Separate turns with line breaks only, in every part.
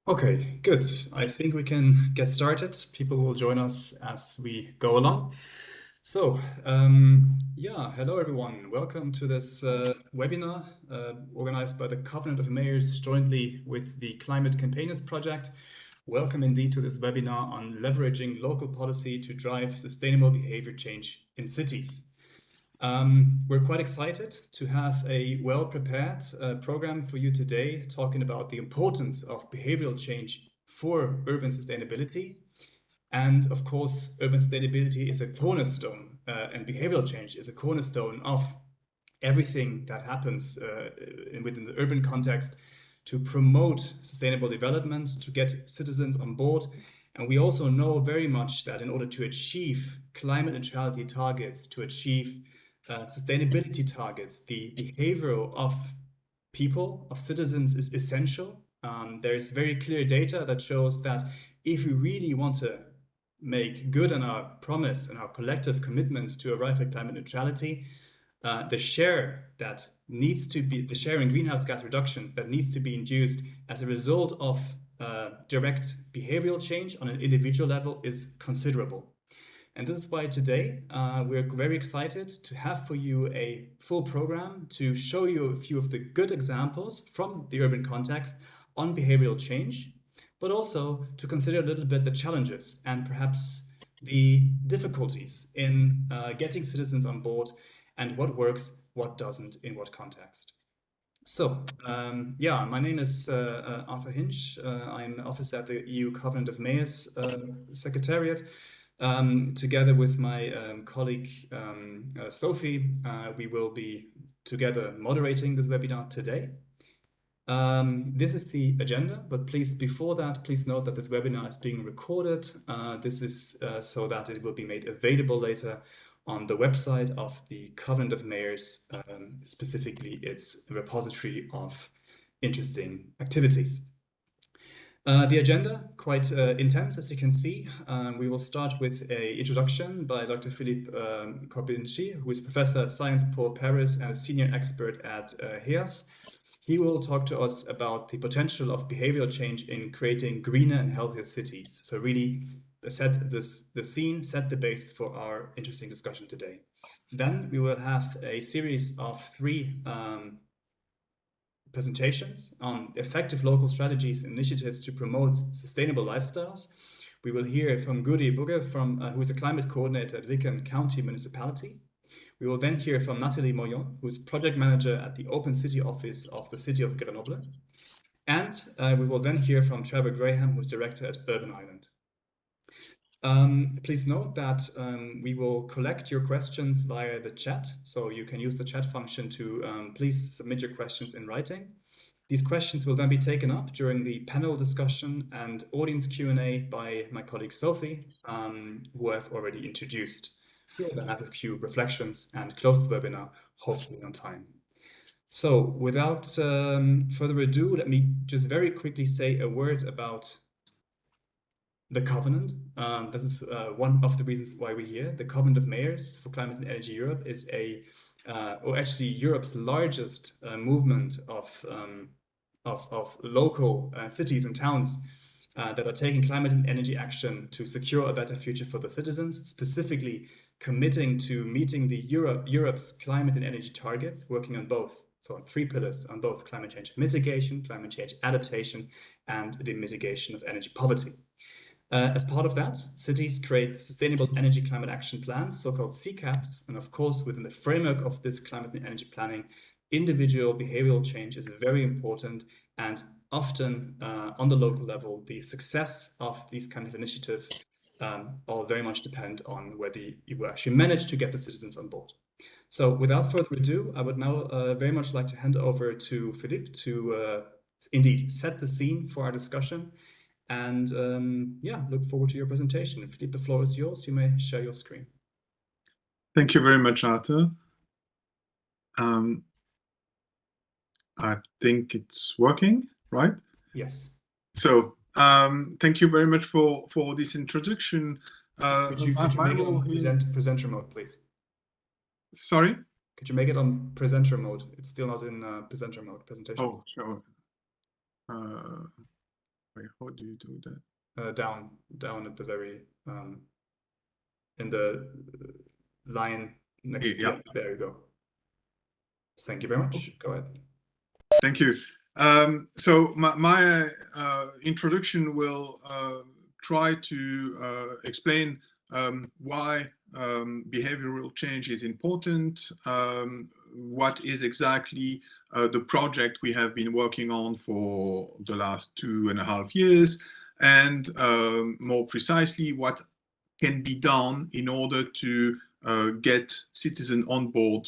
Okay, good. I think we can get started. People will join us as we go along. Hello everyone. Welcome to this webinar organized by the Covenant of Mayors jointly with the Climate Campaigners Project. Welcome indeed to this webinar on leveraging local policy to drive sustainable behavior change in cities. We're quite excited to have a well-prepared program for you today, talking about the importance of behavioral change for urban sustainability. And of course, urban sustainability is a cornerstone, and behavioral change is a cornerstone of everything that happens within the urban context to promote sustainable development, to get citizens on board. And we also know very much that in order to achieve climate neutrality targets, to achieve sustainability targets, the behavior of people, of citizens, is essential. There is very clear data that shows that if we really want to make good on our promise and our collective commitment to arrive at climate neutrality, the share in greenhouse gas reductions that needs to be induced as a result of direct behavioral change on an individual level is considerable. And this is why today we're very excited to have for you a full program to show you a few of the good examples from the urban context on behavioral change, but also to consider a little bit the challenges and perhaps the difficulties in getting citizens on board and what works, what doesn't, in what context. My name is Arthur Hinch. I'm an officer at the EU Covenant of Mayors Secretariat. Together with my colleague Sophie, we will be together moderating this webinar today. This is the agenda, but before that, please note that this webinar is being recorded. This is so that it will be made available later on the website of the Covenant of Mayors, specifically its repository of interesting activities. The agenda, quite intense, as you can see. We will start with an introduction by Dr. Philippe Corbinci, who is professor at Sciences Po Paris and a senior expert at HEAS. He will talk to us about the potential of behavioral change in creating greener and healthier cities. So really set the scene, set the basis for our interesting discussion today. Then we will have a series of three presentations on effective local strategies and initiatives to promote sustainable lifestyles. We will hear from Guri Bugge, who is a climate coordinator at Wicken County Municipality. We will then hear from Nathalie Moyon, who is project manager at the Open City Office of the City of Grenoble. And we will then hear from Trevor Graham, who is director at Urban Island. Please note that we will collect your questions via the chat, so you can use the chat function to please submit your questions in writing. These questions will then be taken up during the panel discussion and audience Q&A by my colleague Sophie, who I've already introduced. We will then have a few reflections and close the webinar, hopefully on time. So without further ado, let me just very quickly say a word about the Covenant. This is one of the reasons why we're here. The Covenant of Mayors for Climate and Energy Europe is Europe's largest movement of local cities and towns that are taking climate and energy action to secure a better future for the citizens, specifically committing to meeting the Europe's climate and energy targets, working on both. So on three pillars, on both climate change mitigation, climate change adaptation, and the mitigation of energy poverty. As part of that, cities create sustainable energy climate action plans, so-called CCAPs, and of course, within the framework of this climate and energy planning, individual behavioral change is very important, and often on the local level, the success of these kind of initiatives all very much depend on whether you actually manage to get the citizens on board. So without further ado, I would now very much like to hand over to Philippe to indeed set the scene for our discussion. And look forward to your presentation. Philippe, the floor is yours. You may share your screen.
Thank you very much, Arthur. I think it's working, right?
Yes.
So thank you very much for this introduction.
Could you make it on presenter mode, please?
Sorry?
Could you make it on presenter mode? It's still not in presenter mode, presentation.
Oh, sure. Wait, how do you do that?
Down at the very in the line next.
Yeah.
Yeah, there you go. Thank you very much. Go ahead.
Thank you. So my introduction will try to explain why behavioral change is important, what is exactly the project we have been working on for the last 2.5 years, and more precisely, what can be done in order to get citizens on board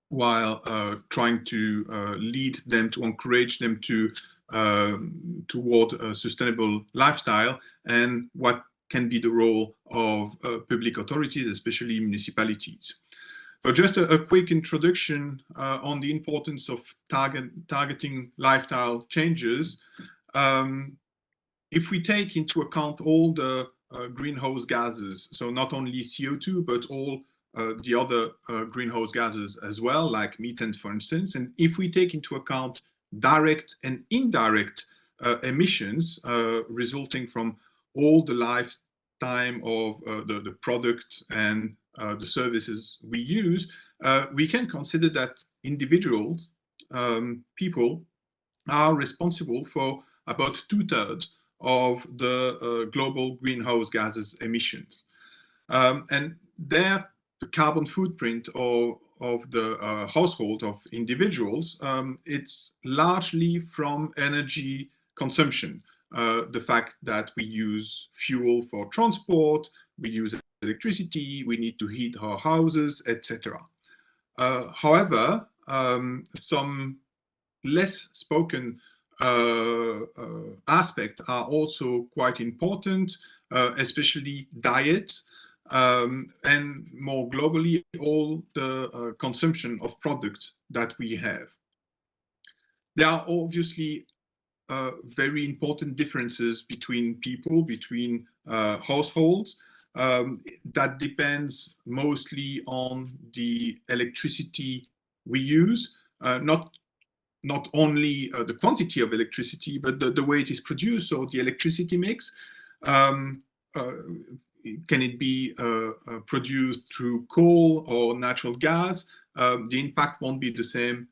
while trying to lead them, to encourage them to toward a sustainable lifestyle, and what can be the role of public authorities, especially municipalities. So just a quick introduction on the importance of targeting lifestyle changes. If we take into account all the greenhouse gases, so not only CO2, but all the other greenhouse gases as well, like methane, for instance, and if we take into account direct and indirect emissions resulting from all the lifetime of the product and the services we use, we can consider that individuals, people, are responsible for about 2/3 of the global greenhouse gases emissions. And there, the carbon footprint of the household of individuals, it's largely from energy consumption. The fact that we use fuel for transport, we use electricity, we need to heat our houses, etc. However, some less spoken aspects are also quite important, especially diet, and more globally, all the consumption of products that we have. There are obviously very important differences between people, between households. That depends mostly on the electricity we use, not only the quantity of electricity, but the way it is produced, so the electricity mix. Can it be produced through coal or natural gas? The impact won't be the same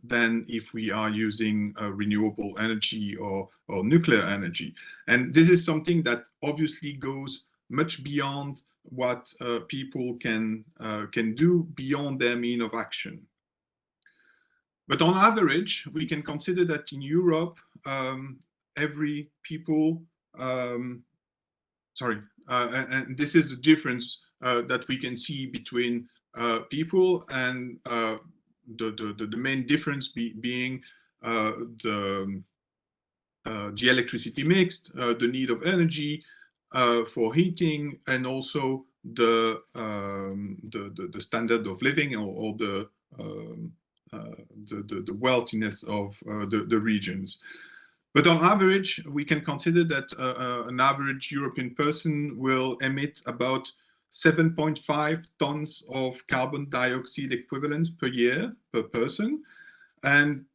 than if we are using renewable energy or nuclear energy. And this is something that obviously goes much beyond what people can do beyond their mean of action. But on average, we can consider that in Europe, every people, and this is the difference that we can see between people, and the main difference being the electricity mix, the need of energy for heating, and also the standard of living, or the wealthiness of the regions. But on average, we can consider that an average European person will emit about 7.5 tons of carbon dioxide equivalent per year per person. And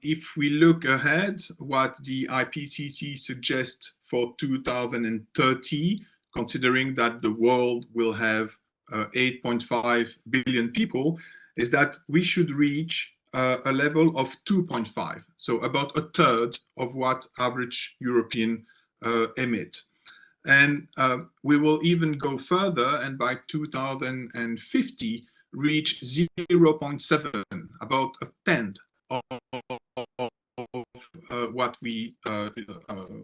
if we look ahead, what the IPCC suggests for 2030, considering that the world will have 8.5 billion people, is that we should reach a level of 2.5, so about a third of what average European emit. And we will even go further, and by 2050 reach 0.7, about a tenth of what we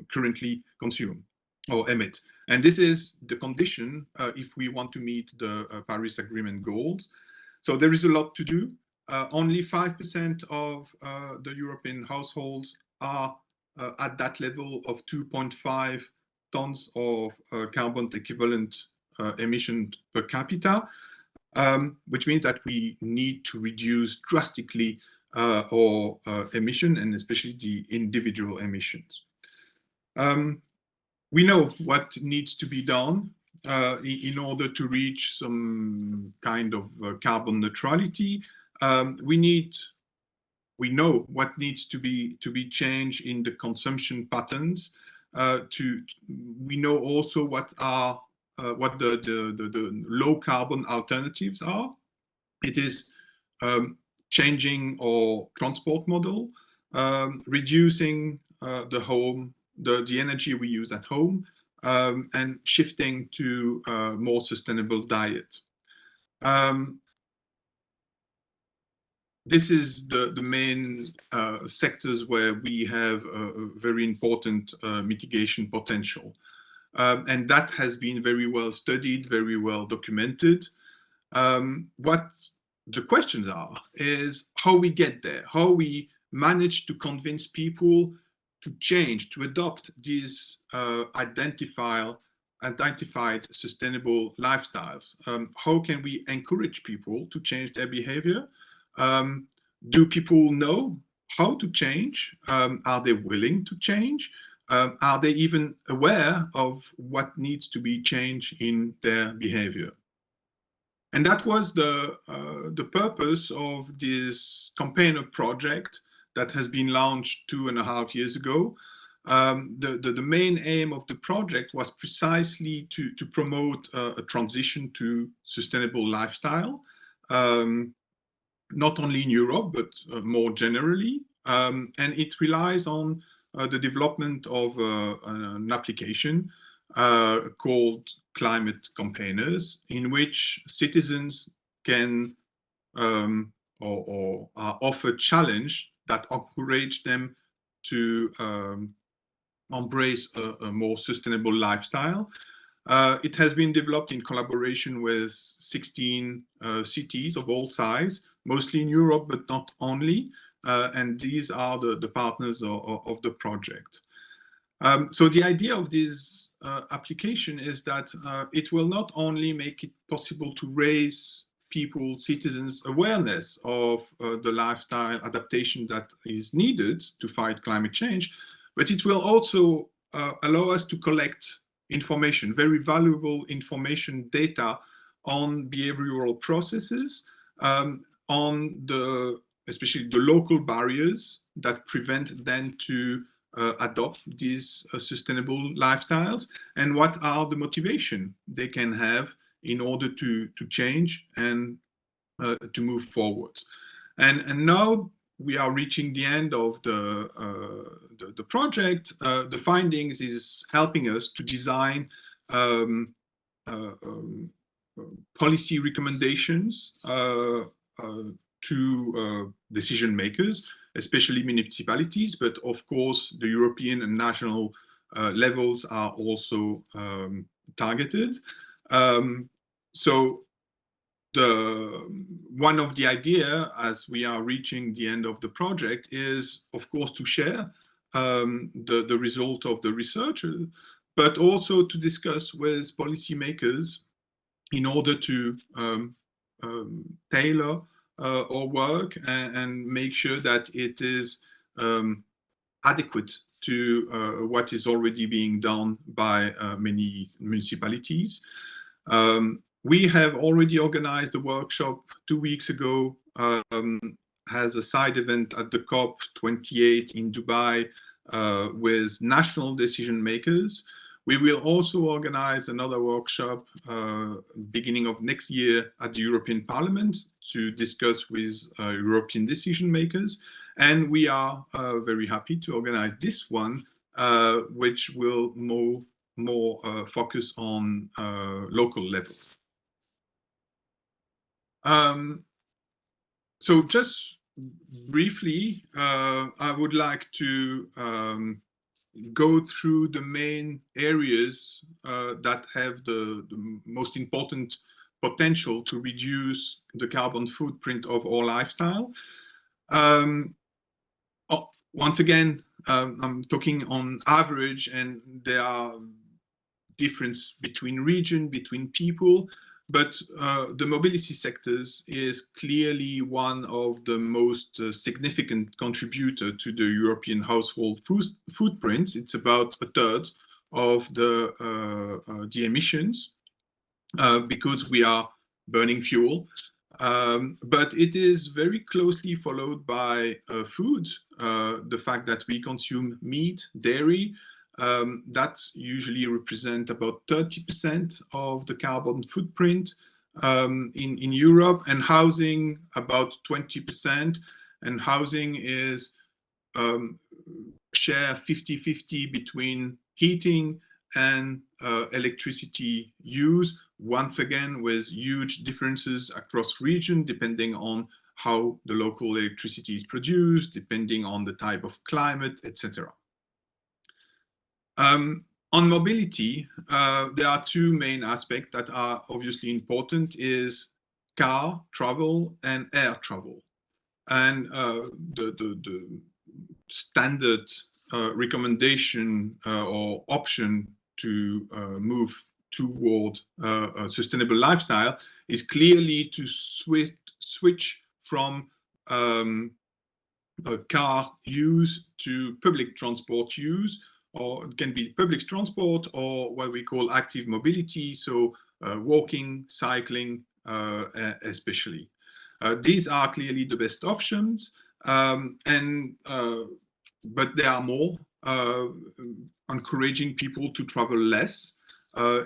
currently consume or emit. And this is the condition if we want to meet the Paris Agreement goals. So there is a lot to do. Only 5% of the European households are at that level of 2.5 tons of carbon equivalent emission per capita, which means that we need to reduce drastically our emission, and especially the individual emissions. We know what needs to be done in order to reach some kind of carbon neutrality. We need we know what needs to be changed in the consumption patterns. We know also what are what the low carbon alternatives are. It is changing our transport model, reducing the energy we use at home, and shifting to a more sustainable diet. This is the main sectors where we have a very important mitigation potential. And that has been very well studied, very well documented. What the questions are is how we get there, how we manage to convince people to change, to adopt these identified sustainable lifestyles. How can we encourage people to change their behavior? Do people know how to change? Are they willing to change? Are they even aware of what needs to be changed in their behavior? And that was the purpose of this campaigner project that has been launched 2.5 years ago. The main aim of the project was precisely to promote a transition to sustainable lifestyle, not only in Europe, but more generally. And it relies on the development of an application called Climate Campaigners, in which citizens can or are offered challenge that encourage them to embrace a more sustainable lifestyle. It has been developed in collaboration with 16 cities of all size, mostly in Europe, but not only. And these are the partners of the project. So the idea of this application is that it will not only make it possible to raise citizens' awareness of the lifestyle adaptation that is needed to fight climate change, but it will also allow us to collect information, very valuable information, data on behavioral processes, on especially the local barriers that prevent them to adopt these sustainable lifestyles, and what are the motivation they can have in order to change and to move forward. And now we are reaching the end of the project. The findings is helping us to design policy recommendations to decision makers, especially municipalities, but of course the European and national levels are also targeted. So one of the idea, as we are reaching the end of the project, is of course to share the result of the research, but also to discuss with policymakers in order to tailor our work and make sure that it is adequate to what is already being done by many municipalities. We have already organized a workshop 2 weeks ago as a side event at the COP28 in Dubai with national decision makers. We will also organize another workshop beginning of next year at the European Parliament to discuss with European decision makers. And we are very happy to organize this one, which will move more focus on local level. So just briefly, I would like to go through the main areas that have the most important potential to reduce the carbon footprint of our lifestyle. Once again, I'm talking on average, and there are difference between region, between people, but the mobility sectors is clearly one of the most significant contributor to the European household footprints. It's about 1/3 of the emissions because we are burning fuel. But it is very closely followed by food. The fact that we consume meat, dairy, that usually represent about 30% of the carbon footprint in Europe, and housing about 20%. And housing is share 50-50 between heating and electricity use, once again with huge differences across region depending on how the local electricity is produced, depending on the type of climate, etc. On mobility, there are two main aspects that are obviously important: is car travel and air travel. And the standard recommendation or option to move toward a sustainable lifestyle is clearly to switch from car use to public transport use, or it can be public transport or what we call active mobility, so walking, cycling, especially. These are clearly the best options, but there are more. Encouraging people to travel less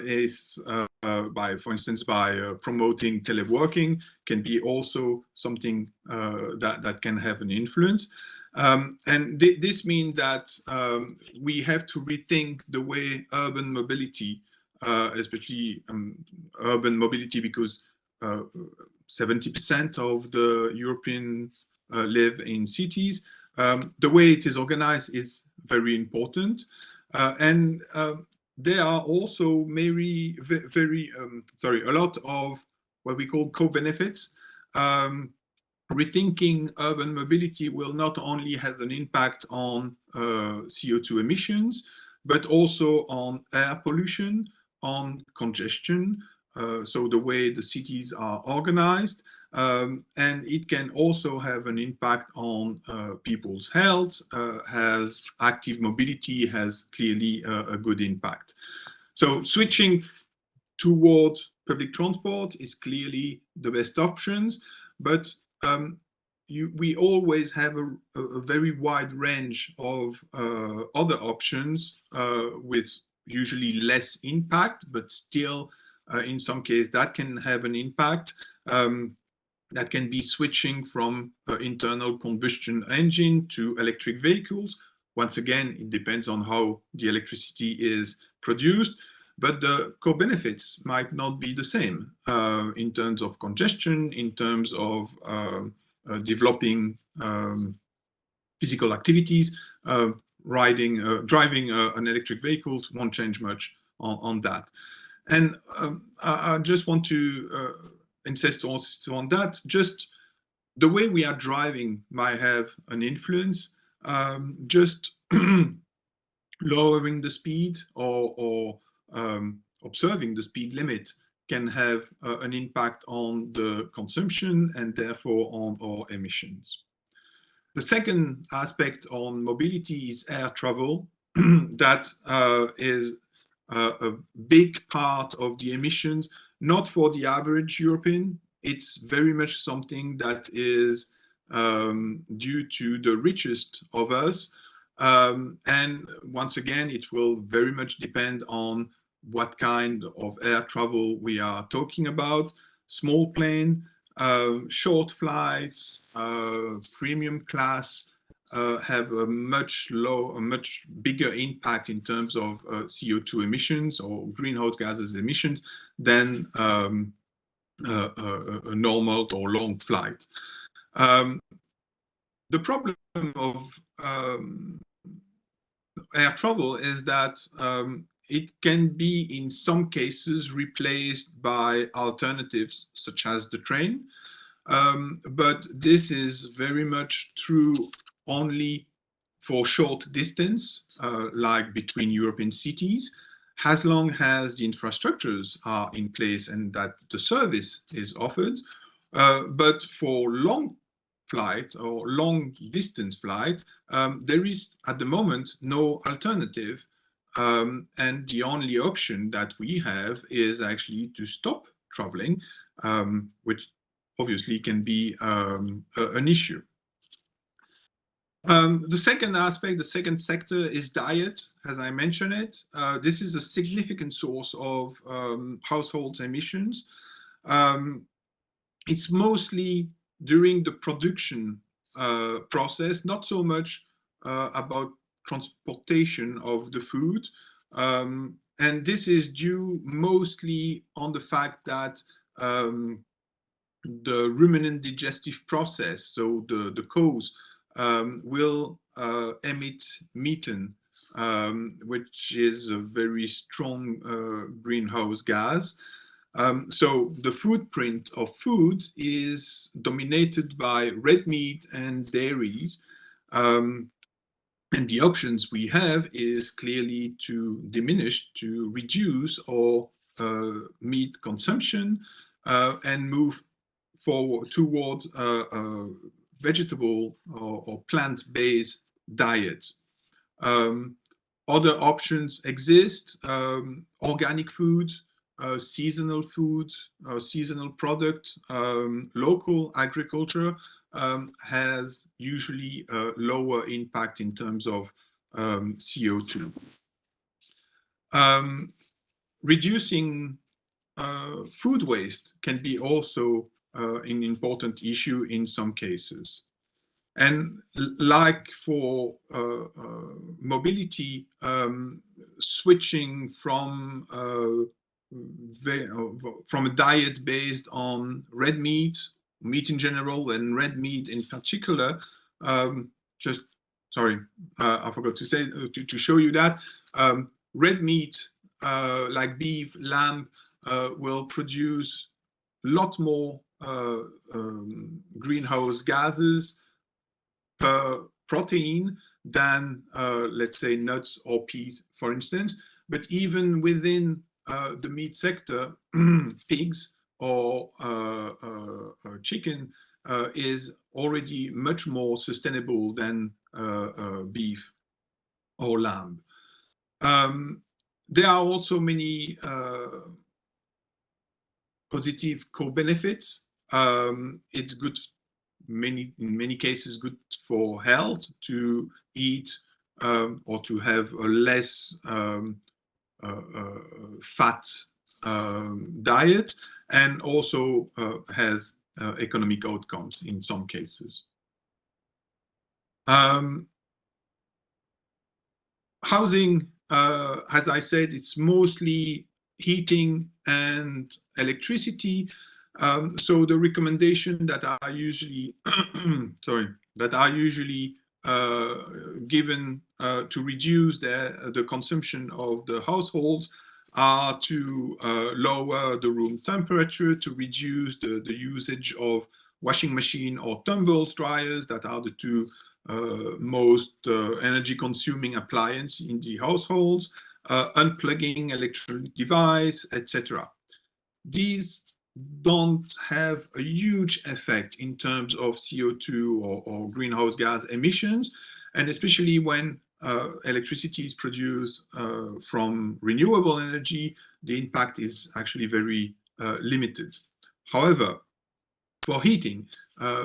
is for instance, by promoting teleworking, can be also something that can have an influence. And this means that we have to rethink the way urban mobility, especially urban mobility, because 70% of the European live in cities. The way it is organized is very important. There are also a lot of what we call co-benefits. Rethinking urban mobility will not only have an impact on CO2 emissions, but also on air pollution, on congestion, so the way the cities are organized. And it can also have an impact on people's health, as active mobility has clearly a good impact. So switching toward public transport is clearly the best options, but we always have a very wide range of other options with usually less impact, but still in some cases that can have an impact. That can be switching from internal combustion engine to electric vehicles. Once again, it depends on how the electricity is produced, but the co-benefits might not be the same in terms of congestion, in terms of developing physical activities. Driving an electric vehicle won't change much on that. And I just want to insist also on that. Just the way we are driving might have an influence. Just lowering the speed or observing the speed limit can have an impact on the consumption and therefore on our emissions. The second aspect on mobility is air travel. That is a big part of the emissions, not for the average European. It's very much something that is due to the richest of us. And once again, it will very much depend on what kind of air travel we are talking about. Small plane, short flights, premium class have a much bigger impact in terms of CO2 emissions or greenhouse gases emissions than a normal or long flight. The problem of air travel is that it can be in some cases replaced by alternatives such as the train. But this is very much true only for short distance, like between European cities, as long as the infrastructures are in place and that the service is offered. But for long flight or long distance flight, there is at the moment no alternative. And the only option that we have is actually to stop traveling, which obviously can be an issue. The second aspect, the second sector is diet, as I mentioned it. This is a significant source of households emissions. It's mostly during the production process, not so much about transportation of the food. And this is due mostly on the fact that the ruminant digestive process, so the cows, will emit methane, which is a very strong greenhouse gas. So the footprint of food is dominated by red meat and dairies. And the options we have is clearly to diminish, to reduce our meat consumption and move forward towards vegetable or plant-based diet. Other options exist: organic food, seasonal food, seasonal product, local agriculture has usually a lower impact in terms of CO2. Reducing food waste can be also an important issue in some cases. And like for mobility, switching from a diet based on red meat in general, and red meat in particular, I forgot to say, to show you that red meat, like beef, lamb, will produce a lot more greenhouse gases per protein than, let's say, nuts or peas, for instance. But even within the meat sector, pigs or chicken is already much more sustainable than beef or lamb. There are also many positive co-benefits. It's good, in many cases, good for health to eat or to have a less fat diet, and also has economic outcomes in some cases. Housing, as I said, it's mostly heating and electricity. So the recommendation that are usually given to reduce the consumption of the households are to lower the room temperature, to reduce the usage of washing machine or tumble dryers, that are the two most energy consuming appliance in the households, unplugging electronic device, etc. These don't have a huge effect in terms of CO2 or greenhouse gas emissions, and especially when electricity is produced from renewable energy, the impact is actually very limited. However, for heating,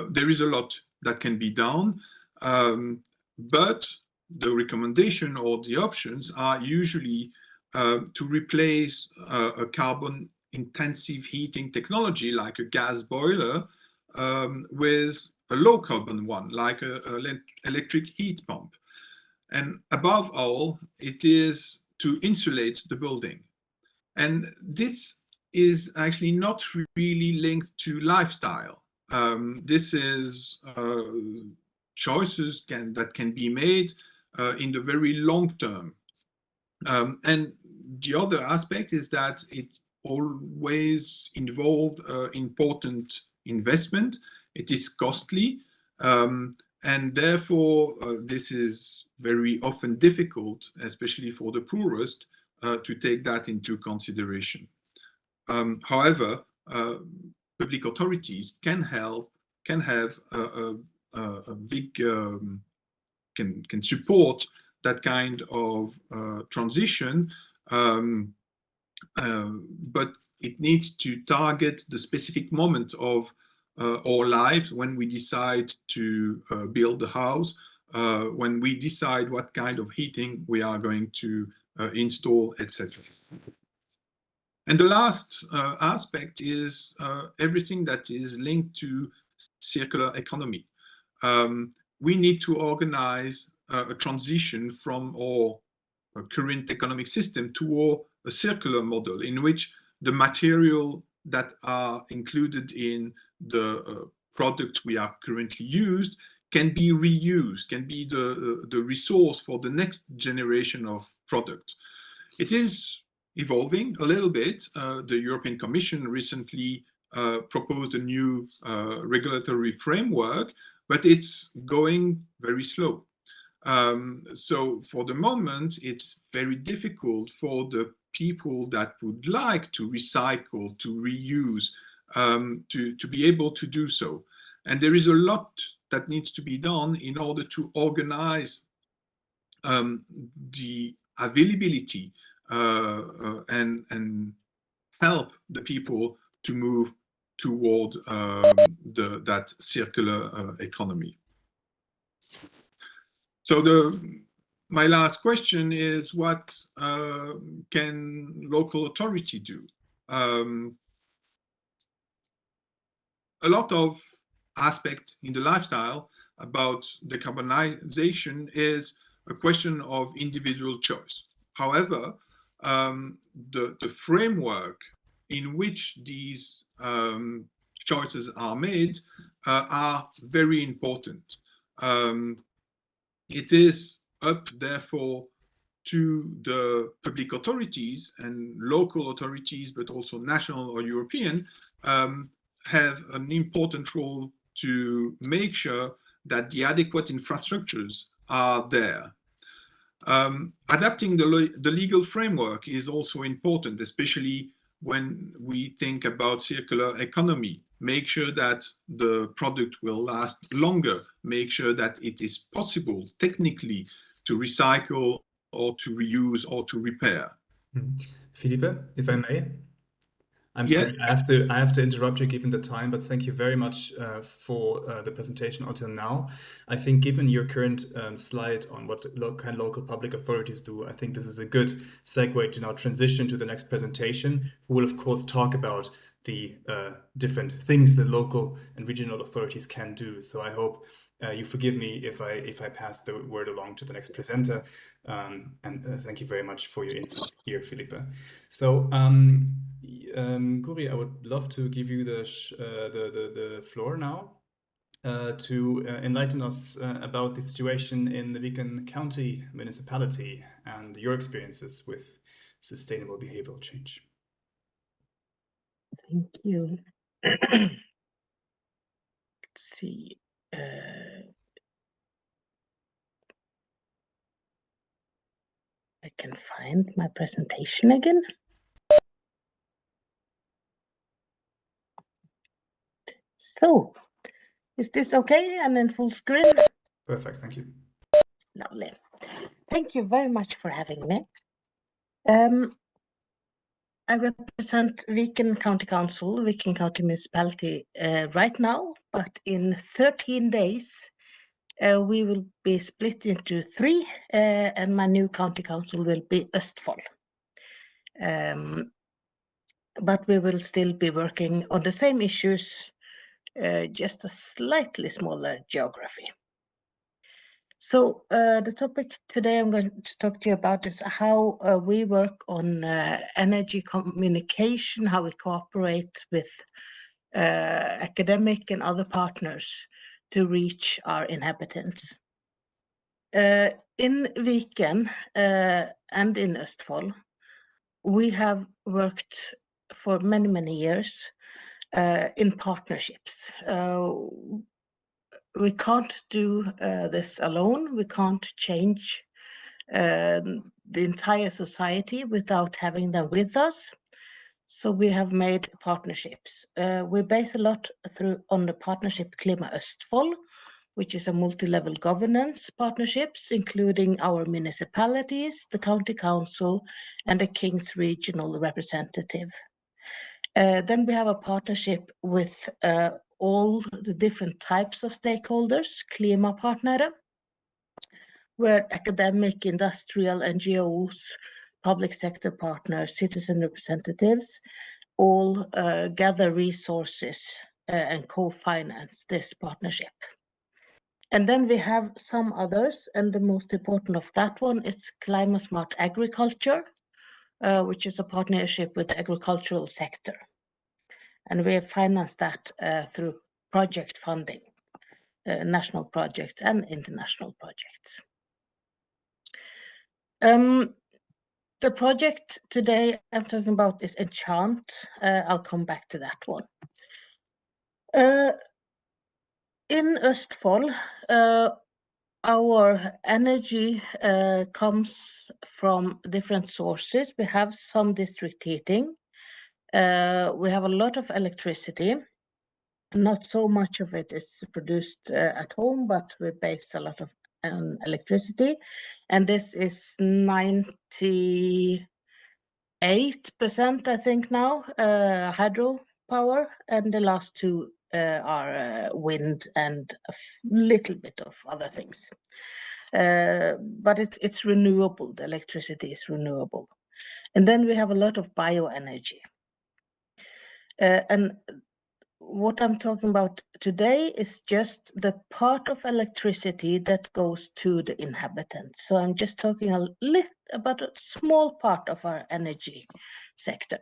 there is a lot that can be done, but the recommendation or the options are usually to replace a carbon intensive heating technology like a gas boiler with a low carbon one, like an electric heat pump. And above all, it is to insulate the building. And this is actually not really linked to lifestyle. This is choices that can be made in the very long term. And the other aspect is that it always involved important investment. It is costly, and therefore this is very often difficult, especially for the poorest, to take that into consideration. However, public authorities can have a big can support that kind of transition, but it needs to target the specific moment of our lives when we decide to build a house, when we decide what kind of heating we are going to install, etc. And the last aspect is everything that is linked to circular economy. We need to organize a transition from our current economic system to a circular model in which the material that are included in the product we are currently used can be reused, can be the resource for the next generation of product. It is evolving a little bit. The European Commission recently proposed a new regulatory framework, but it's going very slow. So for the moment, it's very difficult for the people that would like to recycle, to reuse, to be able to do so. And there is a lot that needs to be done in order to organize the availability and help the people to move toward that circular economy. So my last question is, what can local authority do? A lot of aspect in the lifestyle about decarbonization is a question of individual choice. However, the framework in which these choices are made are very important. It is up, therefore, to the public authorities and local authorities, but also national or European, have an important role to make sure that the adequate infrastructures are there. Adapting the legal framework is also important, especially when we think about circular economy. Make sure that the product will last longer. Make sure that it is possible technically to recycle or to reuse or to repair.
Philippe, if I may. I'm
Yeah.
sorry, I have to interrupt you given the time, but thank you very much for the presentation until now. I think given your current slide on what can local public authorities do, I think this is a good segue to now transition to the next presentation, who will of course talk about the different things that local and regional authorities can do. So I hope you forgive me if I pass the word along to the next presenter. And thank you very much for your insights here, Philippe. So Guri, I would love to give you the floor now to enlighten us about the situation in the Viken County municipality and your experiences with sustainable behavioral change.
Thank you. Let's see. I can find my presentation again. So, is this okay and in full screen?
Perfect, thank you.
Lovely. Thank you very much for having me. I represent Viken County Council, Viken County Municipality right now, but in 13 days, we will be split into 3, and my new county council will be Østfold. But we will still be working on the same issues, just a slightly smaller geography. So the topic today I'm going to talk to you about is how we work on energy communication, how we cooperate with academic and other partners to reach our inhabitants. In Viken and in Østfold, we have worked for many, many years in partnerships. We can't do this alone. We can't change the entire society without having them with us. So we have made partnerships. We base a lot on the partnership Klima Østfold, which is a multi-level governance partnerships, including our municipalities, the county council, and the King's regional representative. Then we have a partnership with all the different types of stakeholders, klimapartnere, where academic, industrial, NGOs, public sector partners, citizen representatives, all gather resources and co-finance this partnership. And then we have some others, and the most important of that one is Climate Smart Agriculture, which is a partnership with the agricultural sector. And we have financed that through project funding, national projects and international projects. The project today I'm talking about is Enchant. I'll come back to that one. In Østfold, our energy comes from different sources. We have some district heating. We have a lot of electricity. Not so much of it is produced at home, but we base a lot of electricity. And this is 98%, I think now, hydropower, and the last two are wind and a little bit of other things. But it's renewable. The electricity is renewable. And then we have a lot of bioenergy. And what I'm talking about today is just the part of electricity that goes to the inhabitants. So I'm just talking about a small part of our energy sector.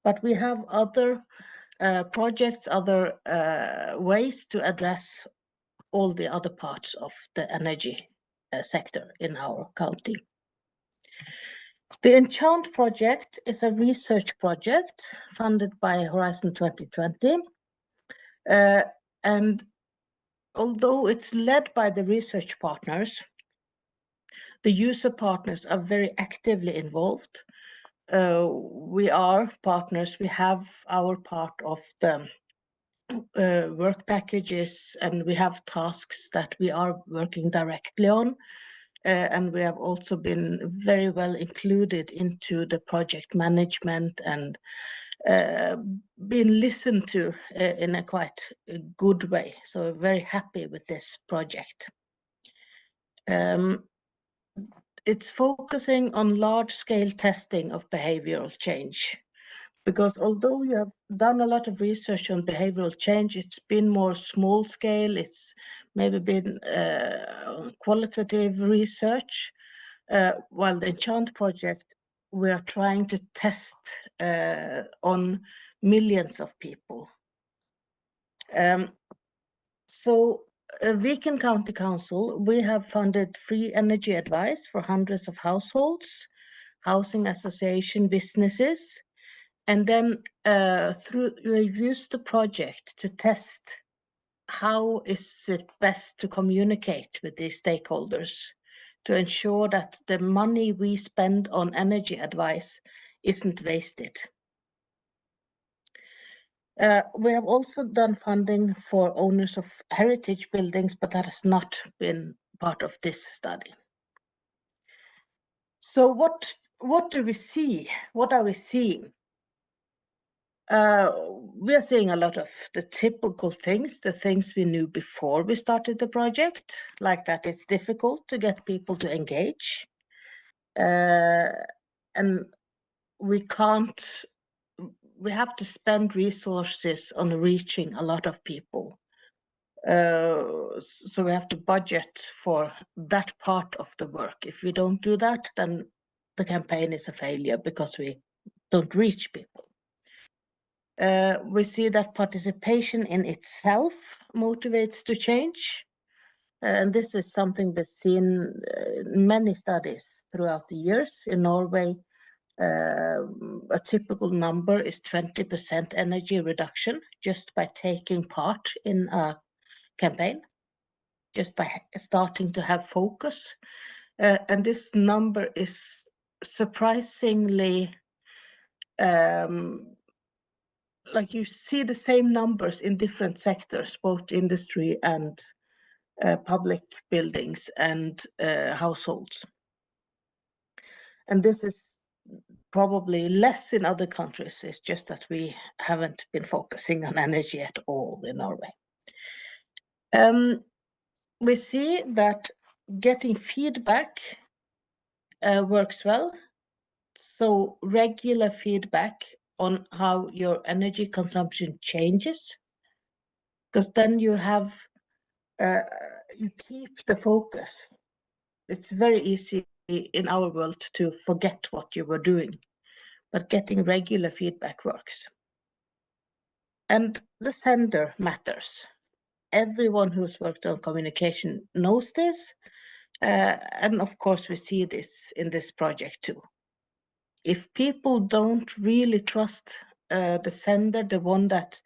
But we have other projects, other ways to address all the other parts of the energy sector in our county. The Enchant project is a research project funded by Horizon 2020. And although it's led by the research partners, the user partners are very actively involved. We are partners, we have our part of the work packages, and we have tasks that we are working directly on. And we have also been very well included into the project management and been listened to in a quite good way. So we're very happy with this project. It's focusing on large-scale testing of behavioral change, because although you have done a lot of research on behavioral change, it's been more small scale, it's maybe been qualitative research, while the Enchant project, we are trying to test on millions of people. So Viken County Council, we have funded free energy advice for hundreds of households, housing association, businesses, and then we used the project to test how is it best to communicate with these stakeholders to ensure that the money we spend on energy advice isn't wasted. We have also done funding for owners of heritage buildings, but that has not been part of this study. So what do we see? What are we seeing? We are seeing a lot of the typical things, the things we knew before we started the project, like that it's difficult to get people to engage. And we have to spend resources on reaching a lot of people. So we have to budget for that part of the work. If we don't do that, then the campaign is a failure because we don't reach people. We see that participation in itself motivates to change. And this is something we've seen in many studies throughout the years. In Norway, a typical number is 20% energy reduction just by taking part in a campaign, just by starting to have focus. And this number is surprisingly, like you see the same numbers in different sectors, both industry and public buildings and households. And this is probably less in other countries. It's just that we haven't been focusing on energy at all in Norway. We see that getting feedback works well. So regular feedback on how your energy consumption changes, because then you have, you keep the focus. It's very easy in our world to forget what you were doing, but getting regular feedback works. And the sender matters. Everyone who's worked on communication knows this. And of course, we see this in this project too. If people don't really trust the sender, the one that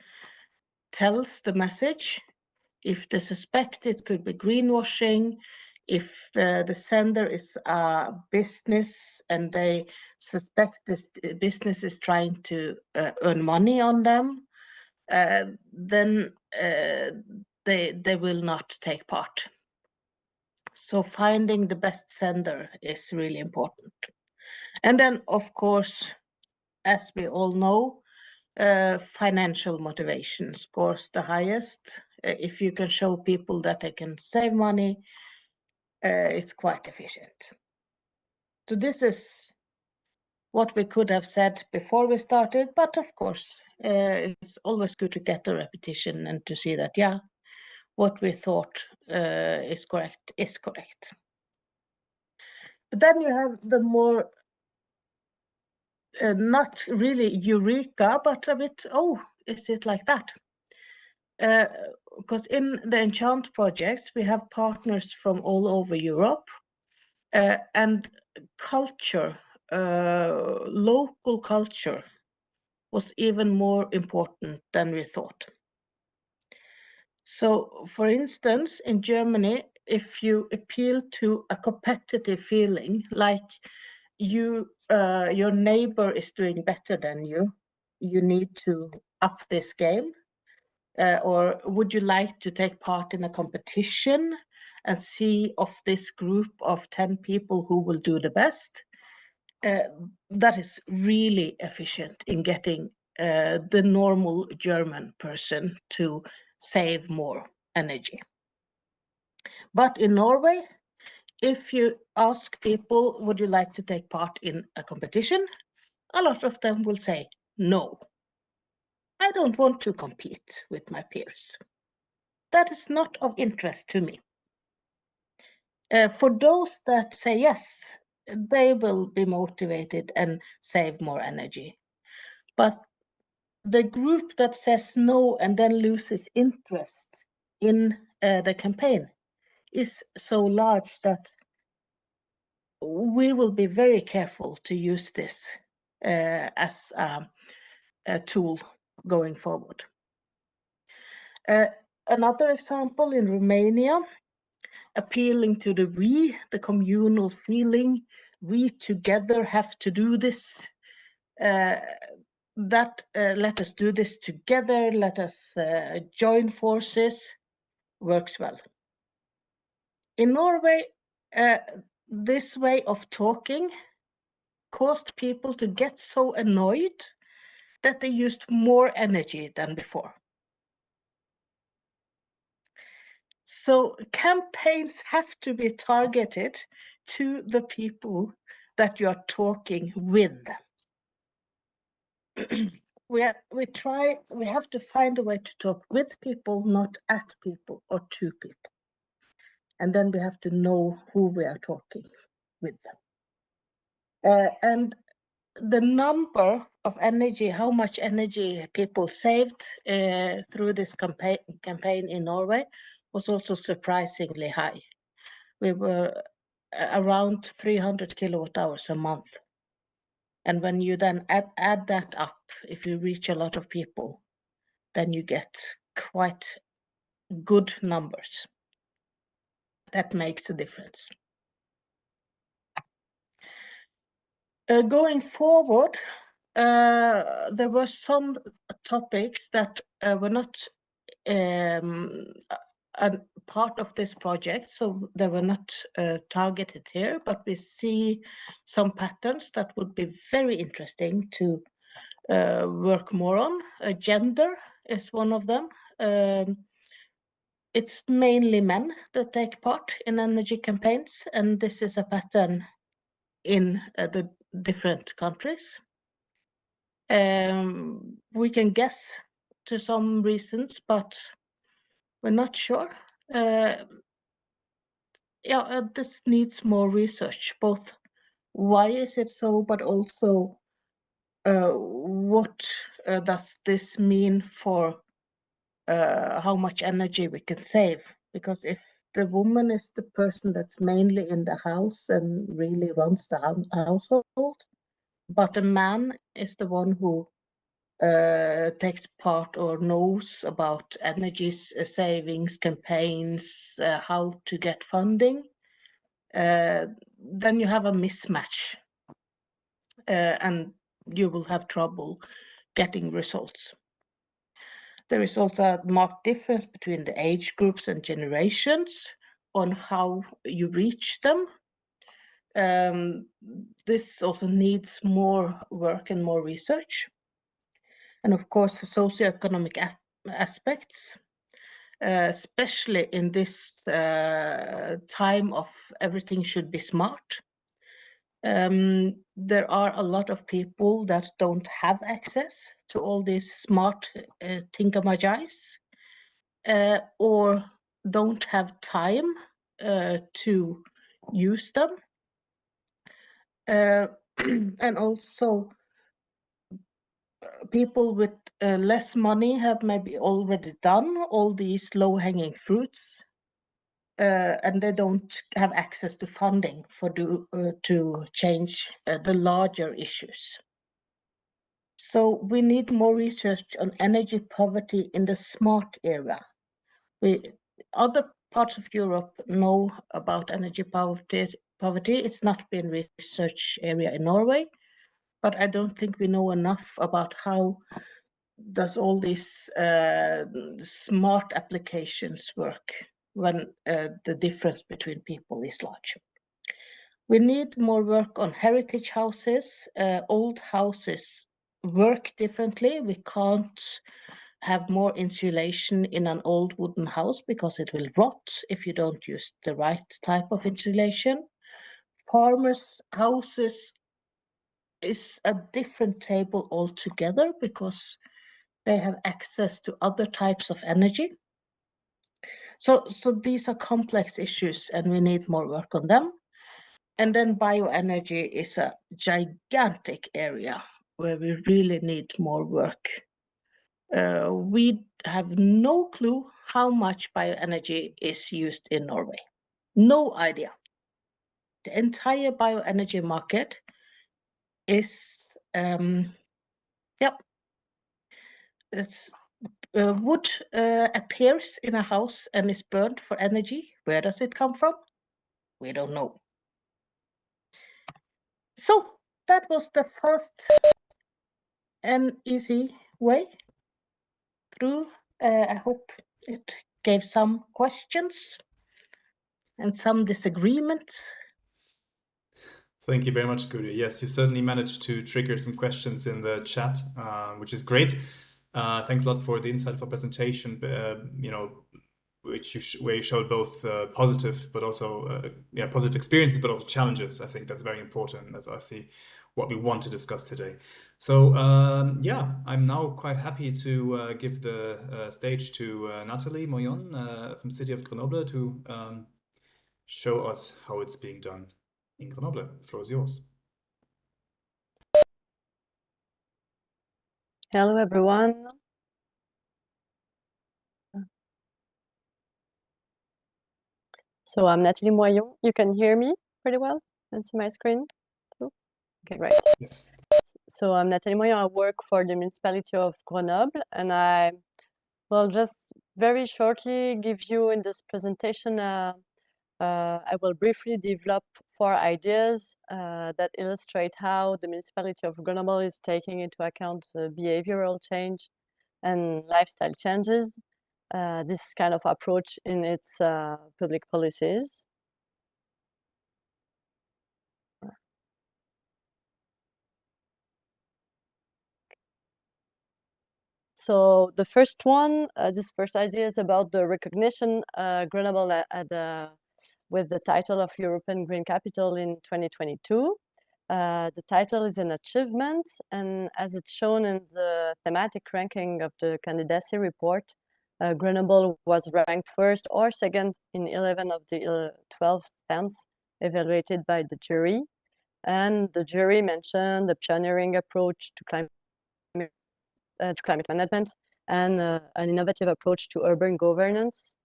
tells the message, if they suspect it could be greenwashing, if the sender is a business and they suspect this business is trying to earn money on them, then they will not take part. So finding the best sender is really important. And then, of course, as we all know, financial motivation scores the highest. If you can show people that they can save money, it's quite efficient. So this is what we could have said before we started, but of course, it's always good to get the repetition and to see that, yeah, what we thought is correct is correct. But then you have the more, not really eureka, but a bit, oh, is it like that? Because in the Enchant projects, we have partners from all over Europe, and culture, local culture was even more important than we thought. So, for instance, in Germany, if you appeal to a competitive feeling, like your neighbor is doing better than you need to up this game. Or would you like to take part in a competition and see of this group of 10 people who will do the best? That is really efficient in getting the normal German person to save more energy. But in Norway, if you ask people, would you like to take part in a competition? A lot of them will say, no, I don't want to compete with my peers. That is not of interest to me. For those that say yes, they will be motivated and save more energy. But the group that says no and then loses interest in the campaign is so large that we will be very careful to use this as a tool going forward. Another example in Romania, appealing to the communal feeling, we together have to do this. Let us do this together, let us join forces, works well. In Norway, this way of talking caused people to get so annoyed that they used more energy than before. So campaigns have to be targeted to the people that you are talking with. We have to find a way to talk with people, not at people or to people. And then we have to know who we are talking with. And the number of energy, how much energy people saved through this campaign in Norway was also surprisingly high. We were around 300 kilowatt hours a month. And when you then add that up, if you reach a lot of people, then you get quite good numbers. That makes a difference. Going forward, there were some topics that were not a part of this project, so they were not targeted here, but we see some patterns that would be very interesting to work more on. Gender is one of them. It's mainly men that take part in energy campaigns, and this is a pattern in the different countries. We can guess to some reasons, but we're not sure. This needs more research, both why is it so, but also what does this mean for how much energy we can save? Because if the woman is the person that's mainly in the house and really runs the household, but the man is the one who takes part or knows about energy savings campaigns, how to get funding, then you have a mismatch and you will have trouble getting results. There is also a marked difference between the age groups and generations on how you reach them. This also needs more work and more research. And of course, socioeconomic aspects, especially in this time of everything should be smart. There are a lot of people that don't have access to all these smart thingamajis or don't have time to use them. And also people with less money have maybe already done all these low-hanging fruits and they don't have access to funding to change the larger issues. So we need more research on energy poverty in the smart era. Other parts of Europe know about energy poverty. It's not been a research area in Norway, but I don't think we know enough about how does all these smart applications work when the difference between people is large. We need more work on heritage houses. Old houses work differently. We can't have more insulation in an old wooden house because it will rot if you don't use the right type of insulation. Farmers' houses is a different table altogether because they have access to other types of energy. So these are complex issues and we need more work on them. And then bioenergy is a gigantic area where we really need more work. We have no clue how much bioenergy is used in Norway. No idea. The entire bioenergy market is, it's wood appears in a house and is burned for energy. Where does it come from? We don't know. So that was the fast and easy way through. I hope it gave some questions and some disagreements.
Thank you very much, Guri. Yes, you certainly managed to trigger some questions in the chat, which is great. Thanks a lot for the insightful presentation. Where you showed both positive, but also positive experiences, but also challenges. I think that's very important as I see what we want to discuss today. So I'm now quite happy to give the stage to Nathalie Moyon from City of Grenoble to show us how it's being done in Grenoble. The floor is yours.
Hello, everyone. So I'm Nathalie Moyon. You can hear me pretty well and see my screen too? Okay, great.
Yes.
So I'm Nathalie Moyon. I work for the municipality of Grenoble, and I will just very shortly give you in this presentation, I will briefly develop 4 ideas that illustrate how the municipality of Grenoble is taking into account the behavioral change and lifestyle changes this kind of approach in its public policies. So the first one, this first idea is about the recognition Grenoble with the title of European Green Capital in 2022. The title is an achievement, and as it's shown in the thematic ranking of the candidacy report, Grenoble was ranked first or second in 11 of the 12 stamps evaluated by the jury. And the jury mentioned the pioneering approach to climate management and an innovative approach to urban governance.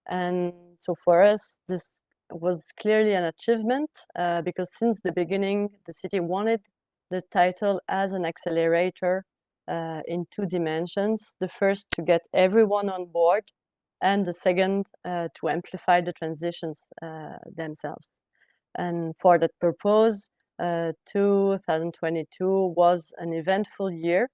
And so for us, this was clearly an achievement because since the beginning, the city wanted the title as an accelerator in two dimensions. The first, to get everyone on board, and the second, to amplify the transitions themselves. And for that purpose, 2022 was an eventful year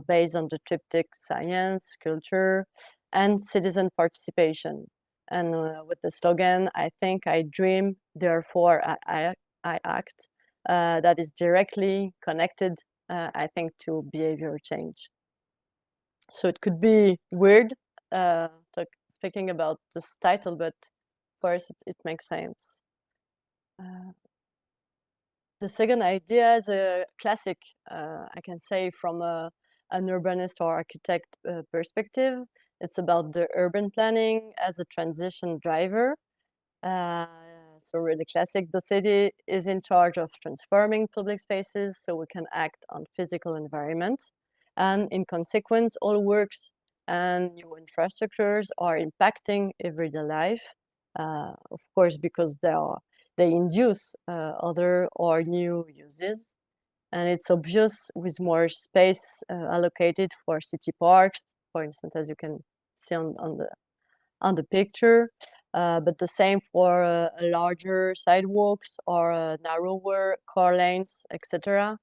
based on the triptych science, culture, and citizen participation. And with the slogan, I think, I dream, therefore I act, that is directly connected, I think, to behavior change. So it could be weird speaking about this title, but for us it makes sense. The second idea is a classic, I can say, from an urbanist or architect perspective. It's about the urban planning as a transition driver. So really classic, the city is in charge of transforming public spaces so we can act on physical environment. And in consequence, all works and new infrastructures are impacting everyday life, of course, because they induce other or new uses. And it's obvious with more space allocated for city parks, for instance, as you can see on the picture, but the same for larger sidewalks or narrower car lanes, etc.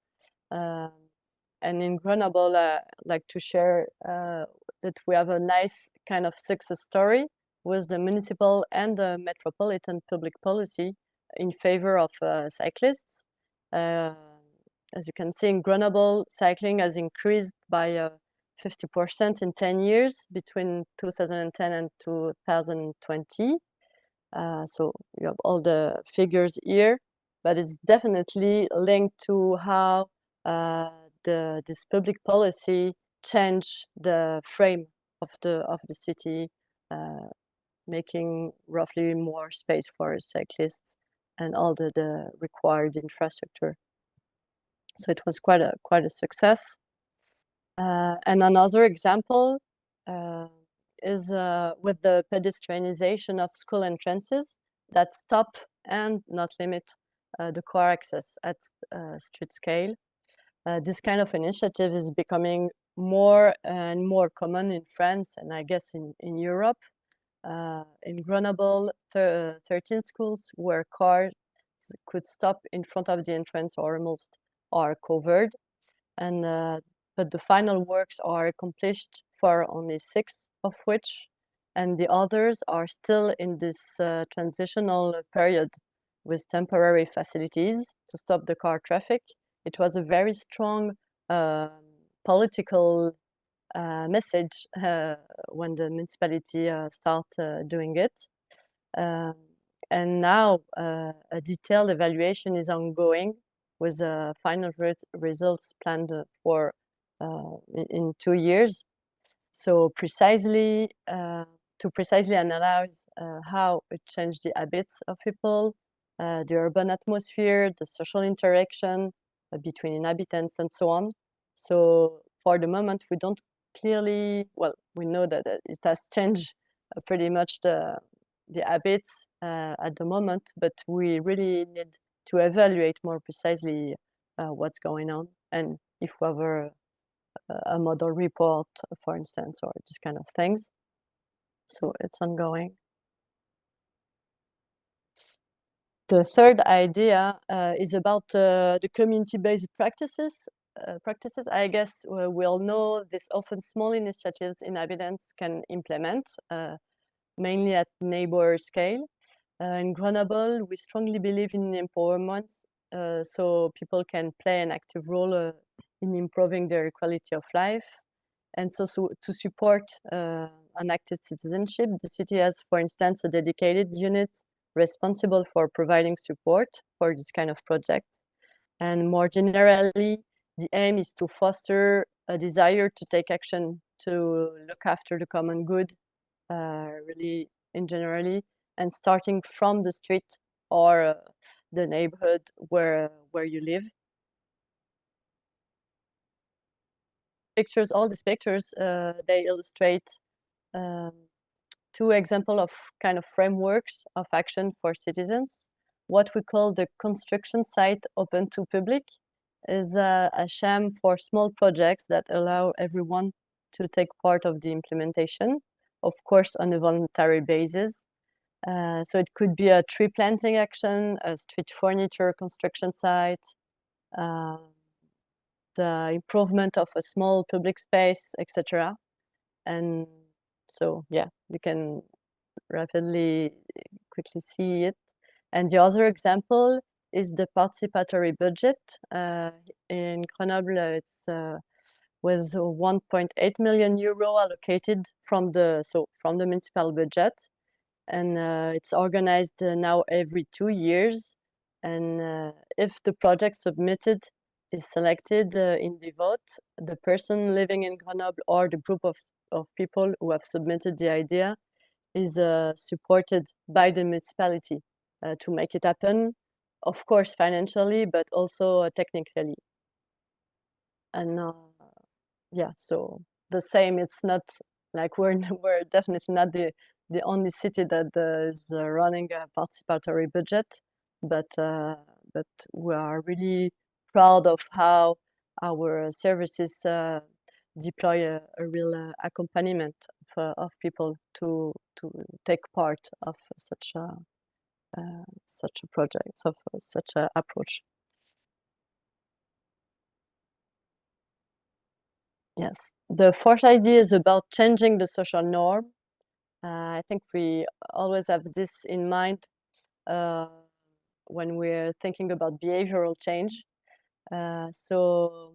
And in Grenoble, I'd like to share that we have a nice kind of success story with the municipal and the metropolitan public policy in favor of cyclists. As you can see, in Grenoble, cycling has increased by 50% in 10 years between 2010 and 2020. So you have all the figures here, but it's definitely linked to how this public policy changed the frame of the city, making roughly more space for cyclists and all the required infrastructure. So it was quite a success. And another example is with the pedestrianization of school entrances that stop and not limit the car access at street scale. This kind of initiative is becoming more and more common in France and I guess in Europe. In Grenoble, 13 schools where cars could stop in front of the entrance or almost are covered. And but the final works are accomplished for only 6 of which, and the others are still in this transitional period with temporary facilities to stop the car traffic. It was a very strong political message when the municipality started doing it. And now a detailed evaluation is ongoing with final results planned for in 2 years. So precisely to precisely analyze how it changed the habits of people, the urban atmosphere, the social interaction between inhabitants, and so on. So for the moment, we don't clearly, well, we know that it has changed pretty much the habits at the moment, but we really need to evaluate more precisely what's going on, and if we have a model report, for instance, or this kind of things. So it's ongoing. The third idea is about the community-based practices practices, I guess we all know these often small initiatives inhabitants can implement, mainly at neighbor scale. In Grenoble, we strongly believe in empowerment, so people can play an active role in improving their quality of life. And so to support an active citizenship, the city has, for instance, a dedicated unit responsible for providing support for this kind of project. And more generally, the aim is to foster a desire to take action to look after the common good, really in generally, and starting from the street or the neighborhood where you live. Pictures, all these pictures, they illustrate two examples of kind of frameworks of action for citizens. What we call the construction site open to public is a sham for small projects that allow everyone to take part of the implementation, of course on a voluntary basis. So it could be a tree planting action, a street furniture construction site, the improvement of a small public space, etc. And so, yeah, you can quickly see it. And the other example is the participatory budget. In Grenoble, it's with 1.8 million euro allocated from the municipal budget, and it's organized now every 2 years. And if the project submitted is selected in the vote, the person living in Grenoble or the group of people who have submitted the idea is supported by the municipality to make it happen, of course financially, but also technically. And yeah, so the same, it's not like we're definitely not the only city that is running a participatory budget, but we are really proud of how our services deploy a real accompaniment of people to take part of such a project, of such an approach. Yes, the fourth idea is about changing the social norm. I think we always have this in mind when we're thinking about behavioral change. So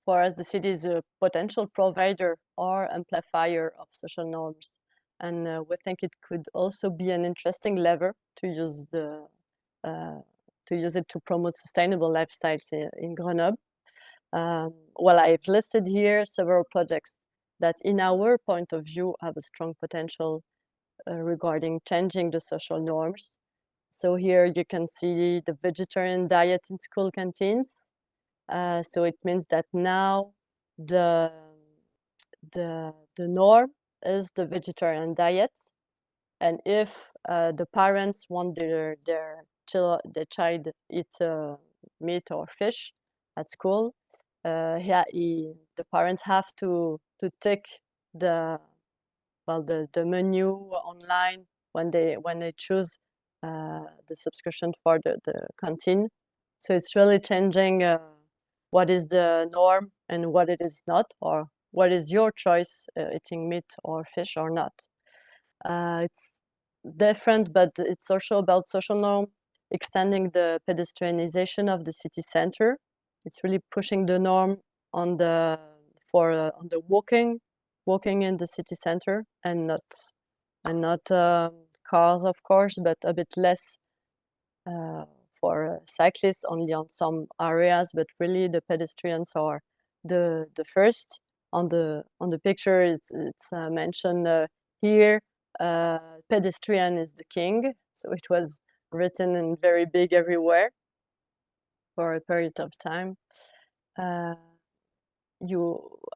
for us, the city is a potential provider or amplifier of social norms. And we think it could also be an interesting lever to use it to promote sustainable lifestyles in Grenoble. Well, I've listed here several projects that, in our point of view, have a strong potential regarding changing the social norms. So here you can see the vegetarian diet in school canteens. So it means that now the norm is the vegetarian diet, and if the parents want their child eat meat or fish at school, the parents have to take the menu online when they choose the subscription for the canteen. So it's really changing what is the norm and what it is not, or what is your choice, eating meat or fish or not. It's different, but it's also about social norm, extending the pedestrianization of the city center. It's really pushing the norm on the walking in the city center, and not cars, of course, but a bit less for cyclists only on some areas, but really the pedestrians are the first. On the picture, it's mentioned here, pedestrian is the king. So it was written in very big everywhere for a period of time.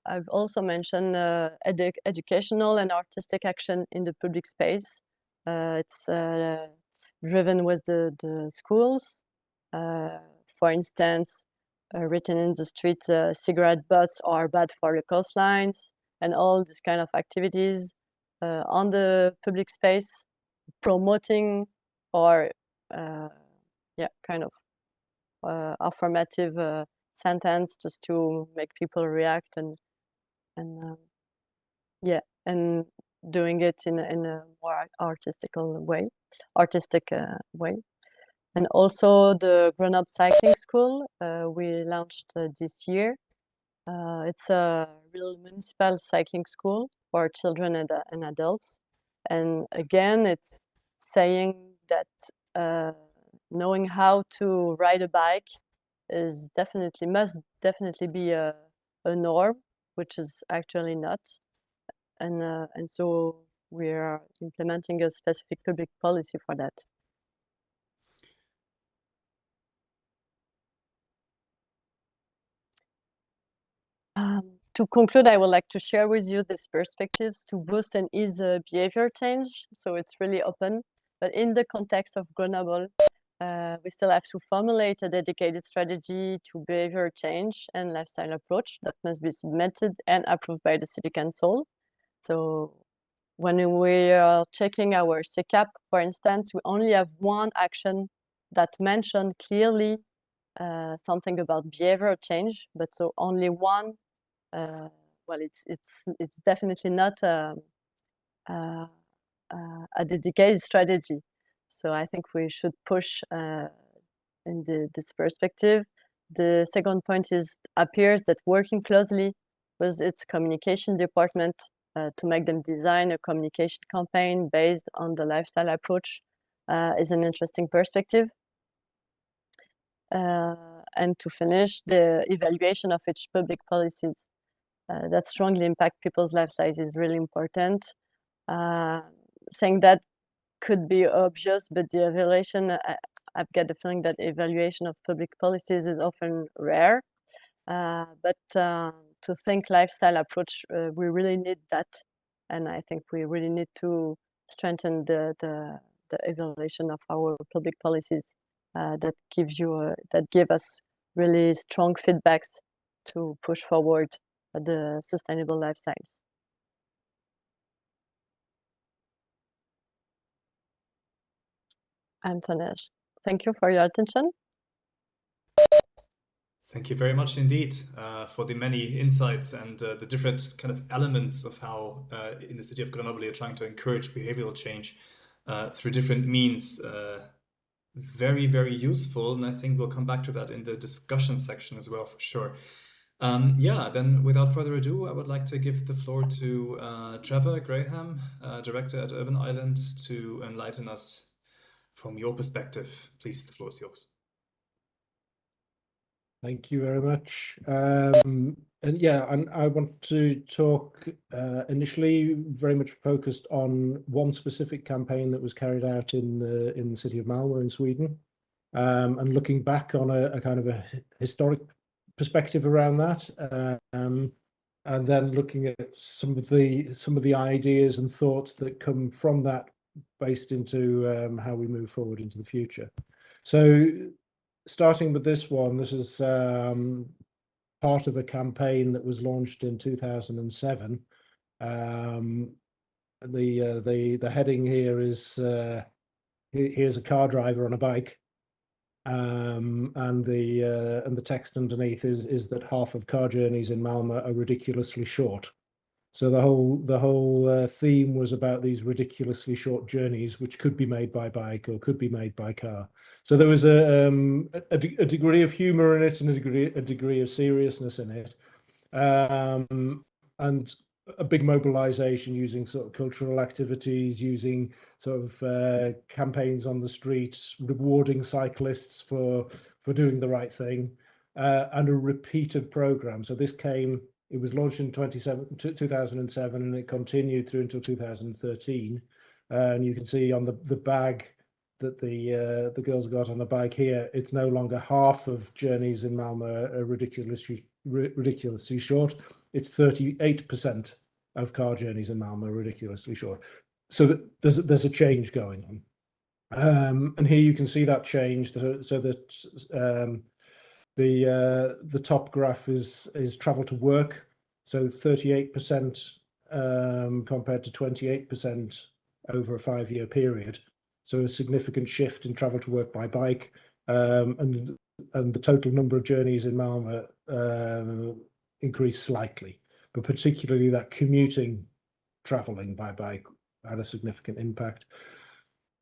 I've also mentioned educational and artistic action in the public space. It's driven with the schools. For instance, written in the street, cigarette butts are bad for the coastlines, and all these kind of activities on the public space, promoting or kind of affirmative sentence just to make people react and yeah, and doing it in a more artistic way. And also the grown-up cycling school we launched this year. It's a real municipal cycling school for children and adults. And again, it's saying that knowing how to ride a bike must definitely be a norm, which is actually not. And so we are implementing a specific public policy for that. To conclude, I would like to share with you these perspectives to boost and ease behavior change. So it's really open, but in the context of Grenoble, we still have to formulate a dedicated strategy to behavior change and lifestyle approach that must be submitted and approved by the City Council. So when we are checking our CCAP, for instance, we only have one action that mentioned clearly something about behavioral change, but so only one. Well, it's definitely not a dedicated strategy. So I think we should push in this perspective. The second point appears that working closely with its communication department to make them design a communication campaign based on the lifestyle approach is an interesting perspective. And to finish, the evaluation of each public policies that strongly impact people's lifestyles is really important. Saying that could be obvious, but the evaluation, I've got the feeling that evaluation of public policies is often rare. But to think lifestyle approach, we really need that. And I think we really need to strengthen the evaluation of our public policies that give us really strong feedbacks to push forward the sustainable lifestyles. I'm finished. Thank you for your attention.
Thank you very much indeed for the many insights and the different kind of elements of how in the city of Grenoble you're trying to encourage behavioral change through different means. Very, very useful, and I think we'll come back to that in the discussion section as well for sure. Yeah, then without further ado, I would like to give the floor to Trevor Graham, Director at Urban Island, to enlighten us from your perspective. Please, the floor is yours.
Thank you very much. And I want to talk initially very much focused on one specific campaign that was carried out in the city of Malmö in Sweden, and looking back on a kind of a historic perspective around that, and then looking at some of the ideas and thoughts that come from that, based into how we move forward into the future. So, starting with this one, this is part of a campaign that was launched in 2007. The heading here is here's a car driver on a bike, and the text underneath is that half of car journeys in Malmö are ridiculously short. So the whole theme was about these ridiculously short journeys, which could be made by bike or could be made by car. So there was a degree of humor in it and a degree of seriousness in it, and a big mobilization using sort of cultural activities, using sort of campaigns on the streets, rewarding cyclists for doing the right thing, and a repeated program. So it was launched in 2007, and it continued through until 2013. And you can see on the bag that the girls got on the bike here, it's no longer half of journeys in Malmö are ridiculously short. It's 38% of car journeys in Malmö are ridiculously short. So there's a change going on. And here you can see that change, so that the top graph is travel to work, so 38% compared to 28% over a 5-year period. So a significant shift in travel to work by bike, and the total number of journeys in Malmö increased slightly, but particularly that commuting, traveling by bike had a significant impact.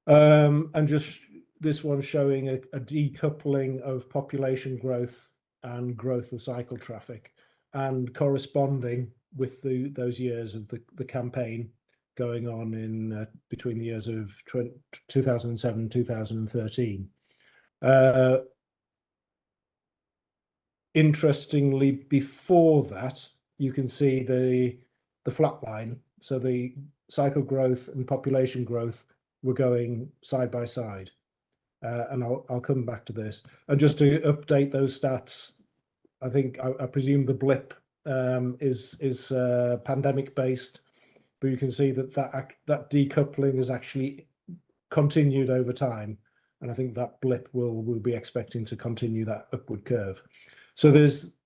And just this one showing a decoupling of population growth and growth of cycle traffic, and corresponding with those years of the campaign going on in between the years of 2007 and 2013. Interestingly, before that, you can see the flat line. So the cycle growth and population growth were going side by side. And I'll come back to this. And just to update those stats, I think I presume the blip is pandemic based, but you can see that decoupling has actually continued over time, and I think that blip will be expecting to continue that upward curve. So there's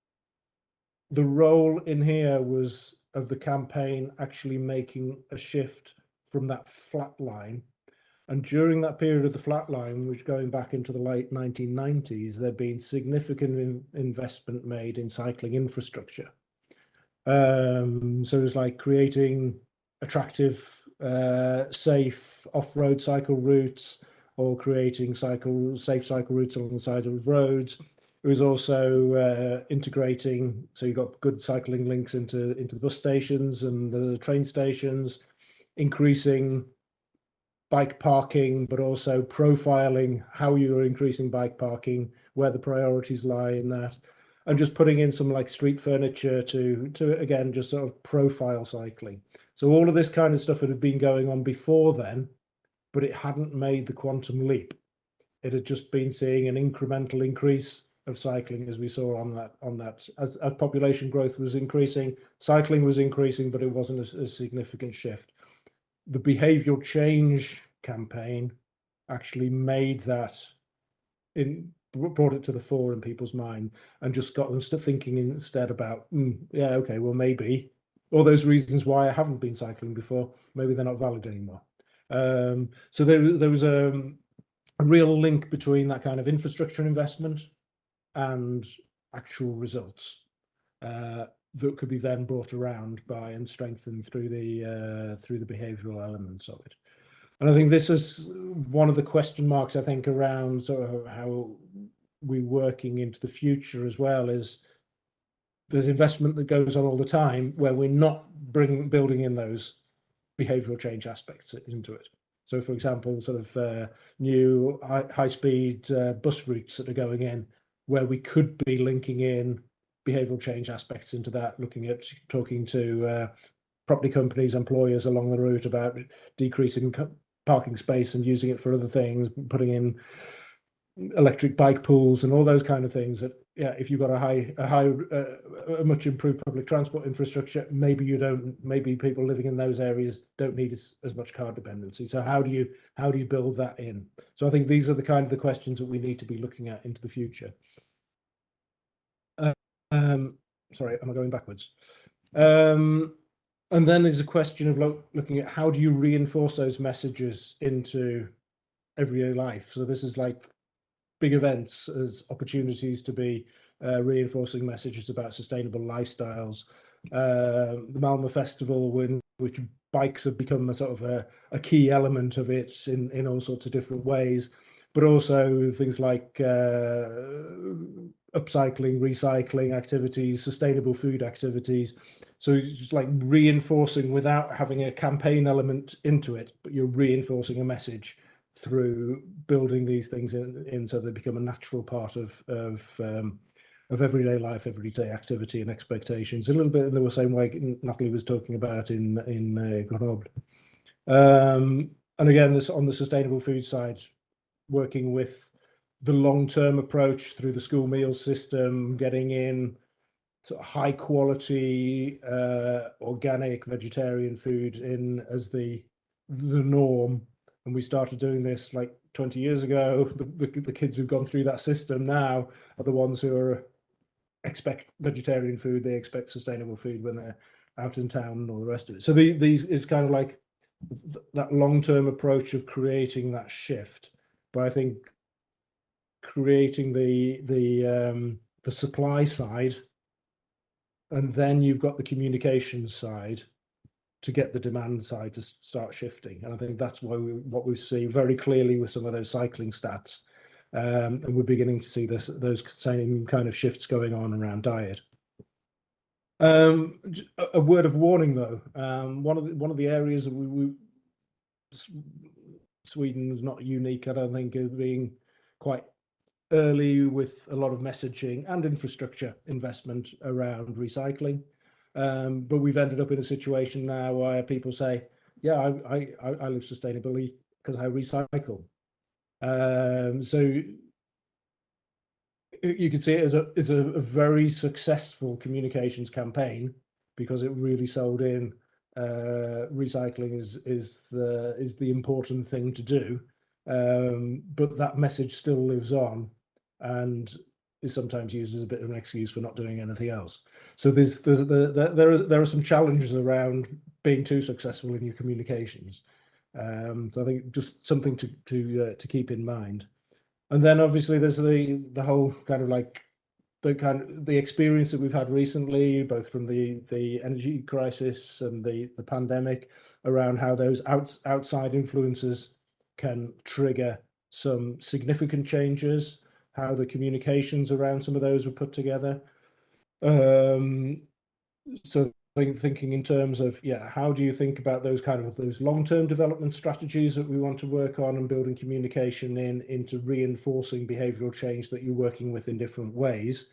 the role in here was of the campaign actually making a shift from that flat line. And during that period of the flat line, which going back into the late 1990s, there'd been significant investment made in cycling infrastructure. So it was like creating attractive, safe off-road cycle routes, or creating safe cycle routes along the side of roads. It was also integrating, so you got good cycling links into the bus stations and the train stations, increasing bike parking, but also profiling how you are increasing bike parking, where the priorities lie in that, and just putting in some like street furniture to again just sort of profile cycling. So all of this kind of stuff had been going on before then, but it hadn't made the quantum leap. It had just been seeing an incremental increase of cycling, as we saw on that as population growth was increasing, cycling was increasing, but it wasn't a significant shift. The behavioral change campaign actually made that, brought it to the fore in people's mind, and just got them thinking instead about, yeah, okay, well, maybe all those reasons why I haven't been cycling before, maybe they're not valid anymore. So there was a real link between that kind of infrastructure investment and actual results that could be then brought around by and strengthened through the behavioural elements of it. And I think this is one of the question marks, I think, around sort of how we're working into the future as well, is there's investment that goes on all the time where we're not building in those behavioural change aspects into it. So, for example, sort of new high-speed bus routes that are going in, where we could be linking in behavioural change aspects into that, looking at talking to property companies, employers along the route about decreasing parking space and using it for other things, putting in electric bike pools and all those kind of things. That, yeah, if you've got a much improved public transport infrastructure, maybe people living in those areas don't need as much car dependency. So how do you build that in? So I think these are the kind of the questions that we need to be looking at into the future. Sorry, am I going backwards? And then there's a question of looking at how do you reinforce those messages into everyday life. So this is like big events as opportunities to be reinforcing messages about sustainable lifestyles. The Malmö Festival, which bikes have become a sort of a key element of it in all sorts of different ways, but also things like upcycling, recycling activities, sustainable food activities. So it's just like reinforcing without having a campaign element into it, but you're reinforcing a message through building these things in so they become a natural part of everyday life, everyday activity and expectations. A little bit in the same way Natalie was talking about in Grenoble. And again, this on the sustainable food side, working with the long-term approach through the school meals system, getting in sort of high quality organic vegetarian food in as the norm. And we started doing this like 20 years ago. The kids who've gone through that system now are the ones who expect vegetarian food. They expect sustainable food when they're out in town and all the rest of it. So these is kind of like that long-term approach of creating that shift. But I think creating the supply side, and then you've got the communication side to get the demand side to start shifting. And I think that's why what we see very clearly with some of those cycling stats, and we're beginning to see those same kind of shifts going on around diet. A word of warning, though. One of the areas that Sweden is not unique, I don't think, of being quite early with a lot of messaging and infrastructure investment around recycling. But we've ended up in a situation now where people say, yeah, I live sustainably because I recycle. So you could see it as a very successful communications campaign, because it really sold in recycling is the important thing to do. But that message still lives on and is sometimes used as a bit of an excuse for not doing anything else. So there are some challenges around being too successful in your communications. So I think just something to keep in mind. And then obviously there's the whole kind of like the experience that we've had recently, both from the energy crisis and the pandemic, around how those outside influences can trigger some significant changes, how the communications around some of those were put together. So thinking in terms of, how do you think about those long-term development strategies that we want to work on, and building communication into reinforcing behavioral change that you're working with in different ways,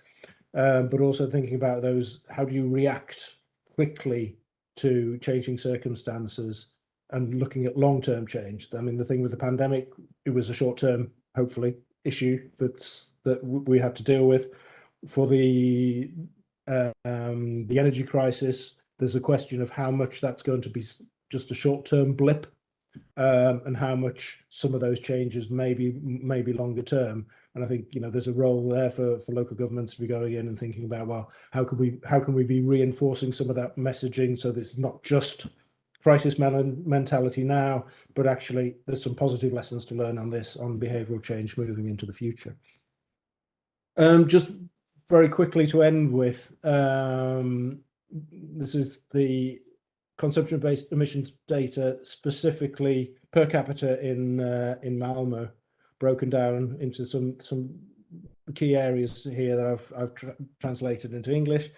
but also thinking about those, how do you react quickly to changing circumstances and looking at long-term change. I mean, the thing with the pandemic, it was a short-term, hopefully, issue that we had to deal with. For the energy crisis, there's a question of how much that's going to be just a short-term blip, and how much some of those changes may be longer term. And I think there's a role there for local governments to be going in and thinking about, well, how can we be reinforcing some of that messaging so that it's not just crisis mentality now, but actually there's some positive lessons to learn on behavioural change moving into the future. Just very quickly to end with, this is the consumption-based emissions data specifically per capita in Malmö, broken down into some key areas here that I've translated into English.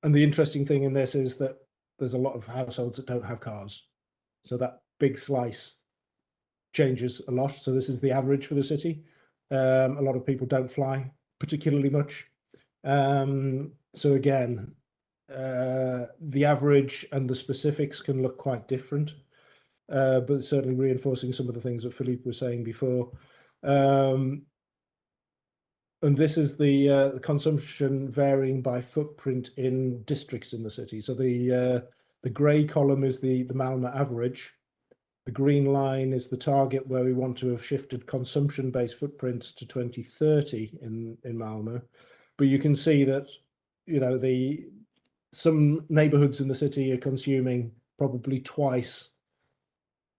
And the interesting thing in this is that there's a lot of households that don't have cars, so that big slice changes a lot. So this is the average for the city. A lot of people don't fly particularly much. So again, the average and the specifics can look quite different, but certainly reinforcing some of the things that Philippe was saying before. And this is the consumption varying by footprint in districts in the city. So the grey column is the Malmö average. The green line is the target where we want to have shifted consumption-based footprints to 2030 in Malmö. But you can see that some neighbourhoods in the city are consuming probably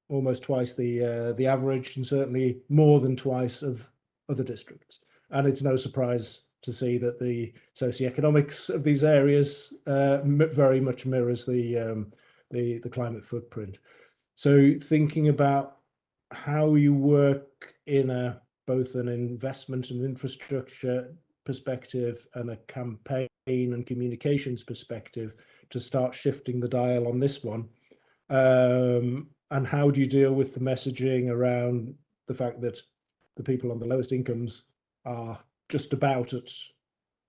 almost twice the average, and certainly more than twice of other districts. And it's no surprise to see that the socioeconomics of these areas very much mirrors the climate footprint. So thinking about how you work in both an investment and infrastructure perspective and a campaign and communications perspective to start shifting the dial on this one, and how do you deal with the messaging around the fact that the people on the lowest incomes are just about at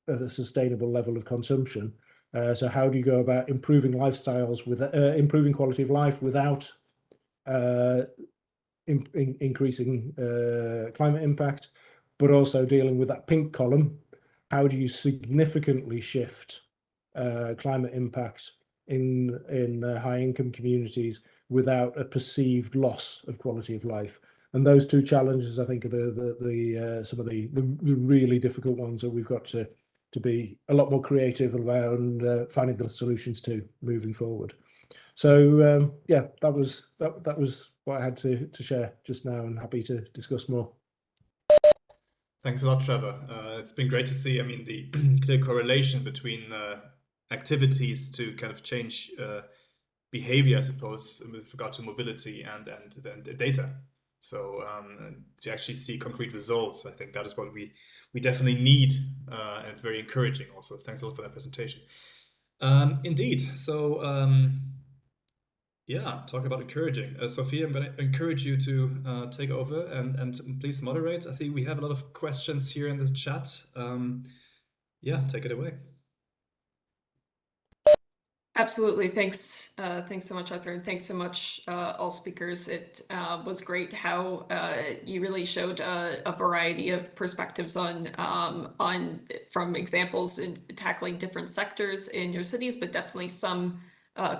a sustainable level of consumption. So how do you go about improving lifestyles, with improving quality of life without increasing climate impact, but also dealing with that pink column? How do you significantly shift climate impact in high-income communities without a perceived loss of quality of life? And those two challenges, I think, are some of the really difficult ones that we've got to be a lot more creative around finding the solutions to moving forward. So yeah, that was what I had to share just now, and happy to discuss more.
Thanks a lot, Trevor. It's been great to see, I mean, the clear correlation between activities to kind of change behavior, I suppose, with regard to mobility and data. So to actually see concrete results, I think that is what we definitely need, and it's very encouraging also. Thanks a lot for that presentation. Indeed. So yeah, talk about encouraging. Sophia, I'm going to encourage you to take over and please moderate. I think we have a lot of questions here in the chat. Yeah, take it away.
Absolutely. Thanks. Thanks so much, Arthur. And thanks so much, all speakers. It was great how you really showed a variety of perspectives on from examples in tackling different sectors in your cities, but definitely some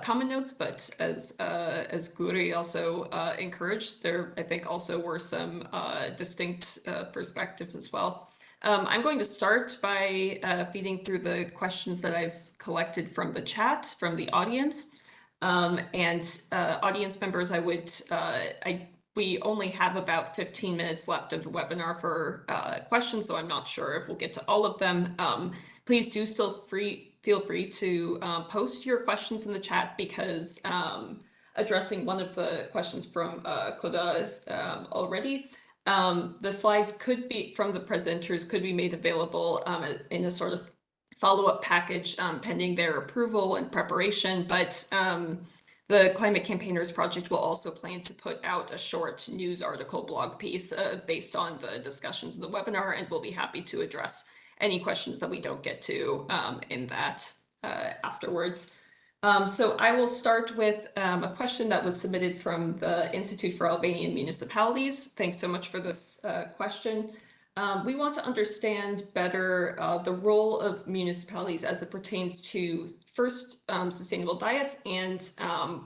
common notes. But as Guri also encouraged, there I think also were some distinct perspectives as well. I'm going to start by feeding through the questions that I've collected from the chat, from the audience. Audience members, we only have about 15 minutes left of the webinar for questions, so I'm not sure if we'll get to all of them. Please do still feel free to post your questions in the chat, because addressing one of the questions from Claude is already. The slides could be from the presenters could be made available in a sort of follow-up package pending their approval and preparation, but the Climate Campaigners Project will also plan to put out a short news article blog piece based on the discussions in the webinar, and we'll be happy to address any questions that we don't get to in that afterwards. So I will start with a question that was submitted from the Institute for Albanian Municipalities. Thanks so much for this question. We want to understand better the role of municipalities as it pertains to first sustainable diets and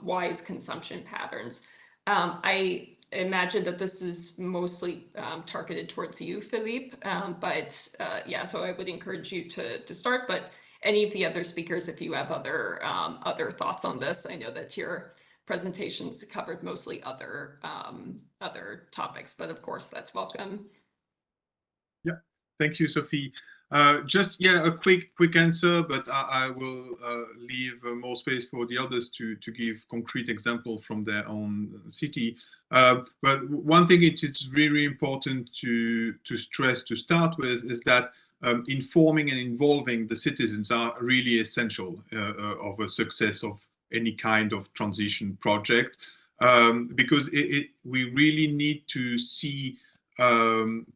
wise consumption patterns. I imagine that this is mostly targeted towards you, Philippe, but yeah, so I would encourage you to start, but any of the other speakers, if you have other thoughts on this. I know that your presentations covered mostly other topics, but of course that's welcome.
Yeah, thank you, Sophie. Just a quick answer, but I will leave more space for the others to give concrete examples from their own city. But one thing it's really important to stress to start with is that informing and involving the citizens are really essential of a success of any kind of transition project, because we really need to see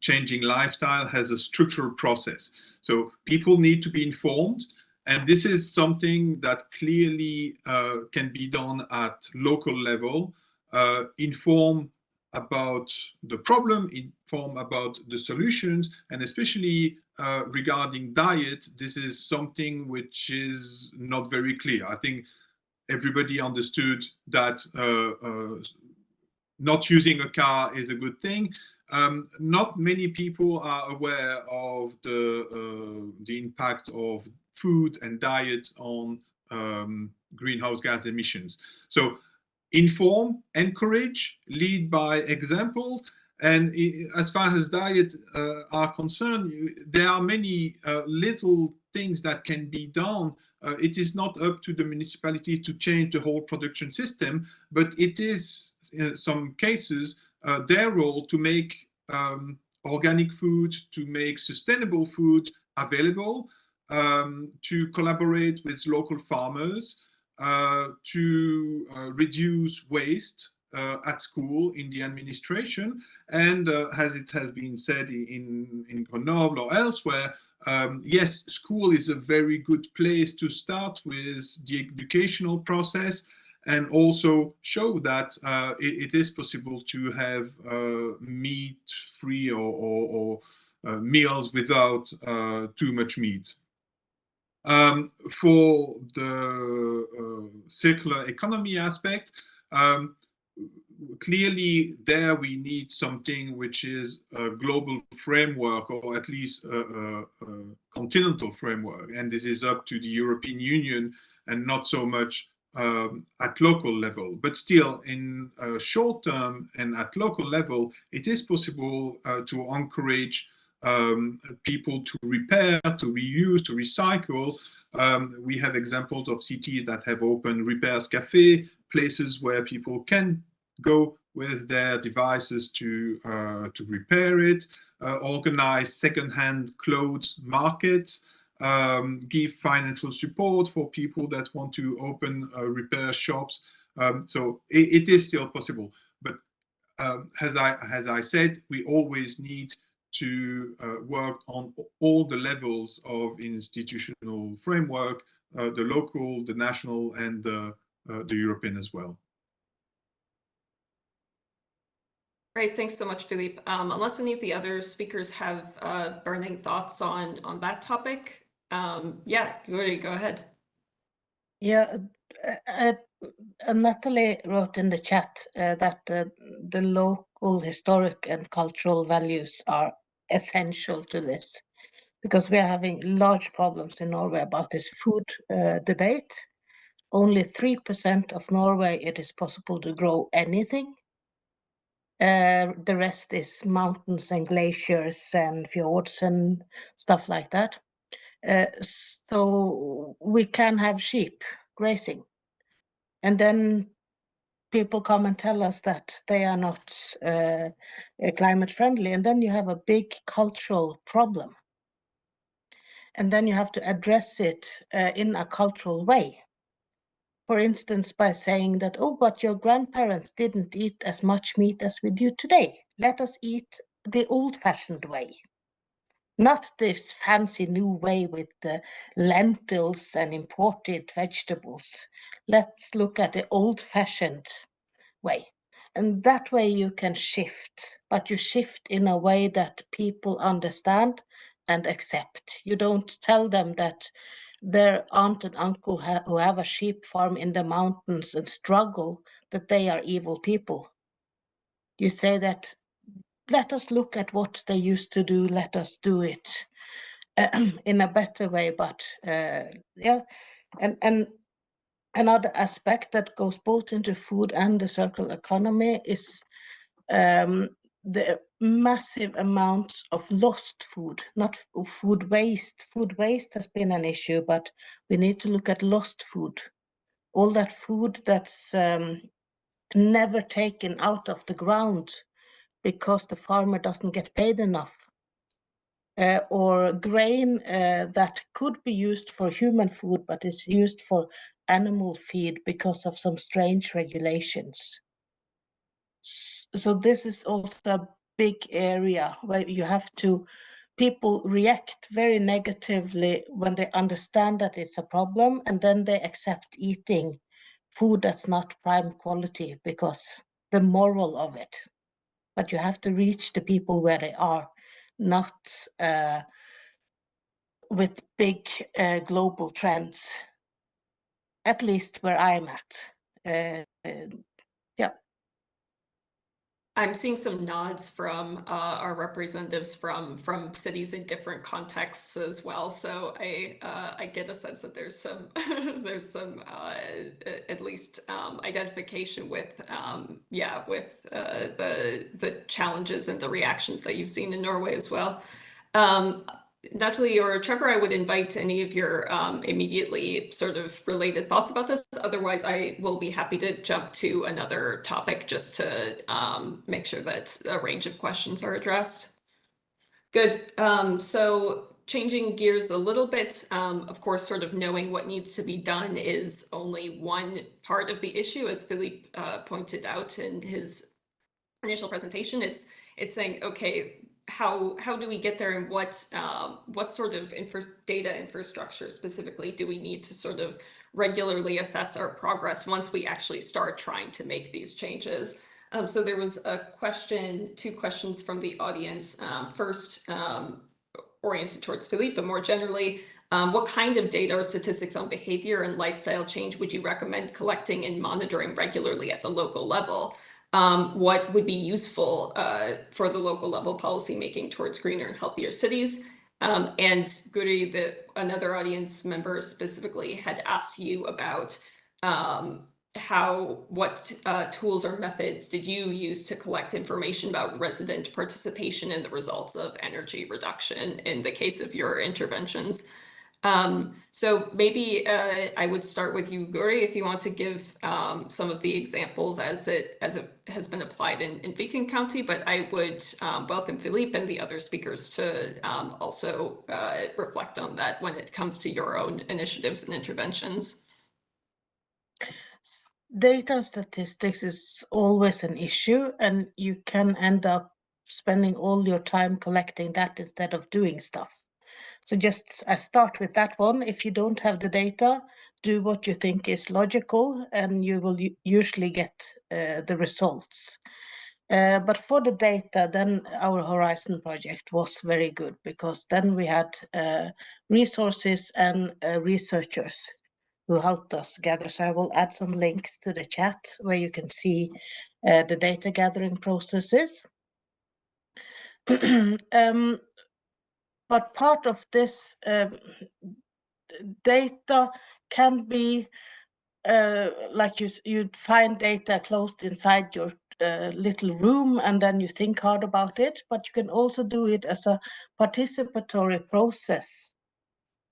changing lifestyle as a structural process. So people need to be informed, and this is something that clearly can be done at local level. Inform about the problem, inform about the solutions, and especially regarding diet, this is something which is not very clear. I think everybody understood that not using a car is a good thing. Not many people are aware of the impact of food and diet on greenhouse gas emissions. So inform, encourage, lead by example. And as far as diet are concerned, there are many little things that can be done. It is not up to the municipality to change the whole production system, but it is, in some cases, their role to make organic food, to make sustainable food available, to collaborate with local farmers, to reduce waste at school, in the administration, and as it has been said in Grenoble or elsewhere, yes, school is a very good place to start with the educational process, and also show that it is possible to have meat-free or meals without too much meat. For the circular economy aspect, clearly there we need something which is a global framework, or at least a continental framework, and this is up to the European Union and not so much at local level. But still, in short term and at local level, it is possible to encourage people to repair, to reuse, to recycle. We have examples of cities that have opened repairs cafe, places where people can go with their devices to repair it, organize second-hand clothes markets, give financial support for people that want to open repair shops. So it is still possible. But as I said, we always need to work on all the levels of institutional framework, the local, the national, and the European as well.
Great, thanks so much, Philippe. Unless any of the other speakers have burning thoughts on that topic, yeah, Yuri, go ahead.
Yeah, Natalie wrote in the chat that the local historic and cultural values are essential to this, because we are having large problems in Norway about this food debate. Only 3% of Norway it is possible to grow anything. The rest is mountains and glaciers and fjords and stuff like that. So we can have sheep grazing. And then people come and tell us that they are not climate friendly. And then you have a big cultural problem. And then you have to address it in a cultural way. For instance, by saying that, oh, but your grandparents didn't eat as much meat as we do today. Let us eat the old-fashioned way. Not this fancy new way with the lentils and imported vegetables. Let's look at the old-fashioned way. And that way you can shift, but you shift in a way that people understand and accept. You don't tell them that their aunt and uncle who have a sheep farm in the mountains and struggle, that they are evil people. You say that, let us look at what they used to do, let us do it in a better way. But yeah, and another aspect that goes both into food and the circular economy is the massive amounts of lost food, not food waste. Food waste has been an issue, but we need to look at lost food. All that food that's never taken out of the ground because the farmer doesn't get paid enough. Or grain that could be used for human food, but is used for animal feed because of some strange regulations. So this is also a big area where you have to, people react very negatively when they understand that it's a problem, and then they accept eating food that's not prime quality because the moral of it. But you have to reach the people where they are, not with big global trends, at least where I'm at. Yeah.
I'm seeing some nods from our representatives from cities in different contexts as well. So I get a sense that there's some at least identification with the challenges and the reactions that you've seen in Norway as well. Natalie or Trevor, I would invite any of your immediately sort of related thoughts about this. Otherwise, I will be happy to jump to another topic just to make sure that a range of questions are addressed. Good. So changing gears a little bit, of course, sort of knowing what needs to be done is only one part of the issue, as Philippe pointed out in his initial presentation. It's saying, okay, how do we get there, and what sort of data infrastructure specifically do we need to sort of regularly assess our progress once we actually start trying to make these changes? So there was two questions from the audience. First, oriented towards Philippe, but more generally, what kind of data or statistics on behavior and lifestyle change would you recommend collecting and monitoring regularly at the local level? What would be useful for the local level policymaking towards greener and healthier cities? And Guri, another audience member specifically, had asked you about what tools or methods did you use to collect information about resident participation in the results of energy reduction in the case of your interventions? So maybe I would start with you, Guri, if you want to give some of the examples as it has been applied in Beacon County, but I would welcome Philippe and the other speakers to also reflect on that when it comes to your own initiatives and interventions.
Data statistics is always an issue, and you can end up spending all your time collecting that instead of doing stuff. So just I start with that one. If you don't have the data, do what you think is logical, and you will usually get the results. But for the data, then our Horizon project was very good, because then we had resources and researchers who helped us gather. So I will add some links to the chat where you can see the data gathering processes. But part of this data can be like you'd find data closed inside your little room, and then you think hard about it, but you can also do it as a participatory process.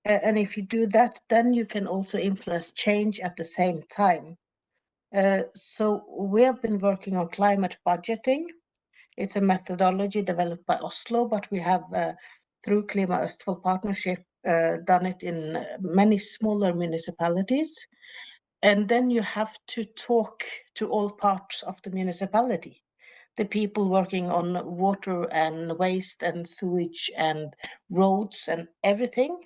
And if you do that, then you can also influence change at the same time. So we have been working on climate budgeting. It's a methodology developed by Oslo, but we have, through Klima Østfold Partnership, done it in many smaller municipalities. And then you have to talk to all parts of the municipality, the people working on water and waste and sewage and roads and everything.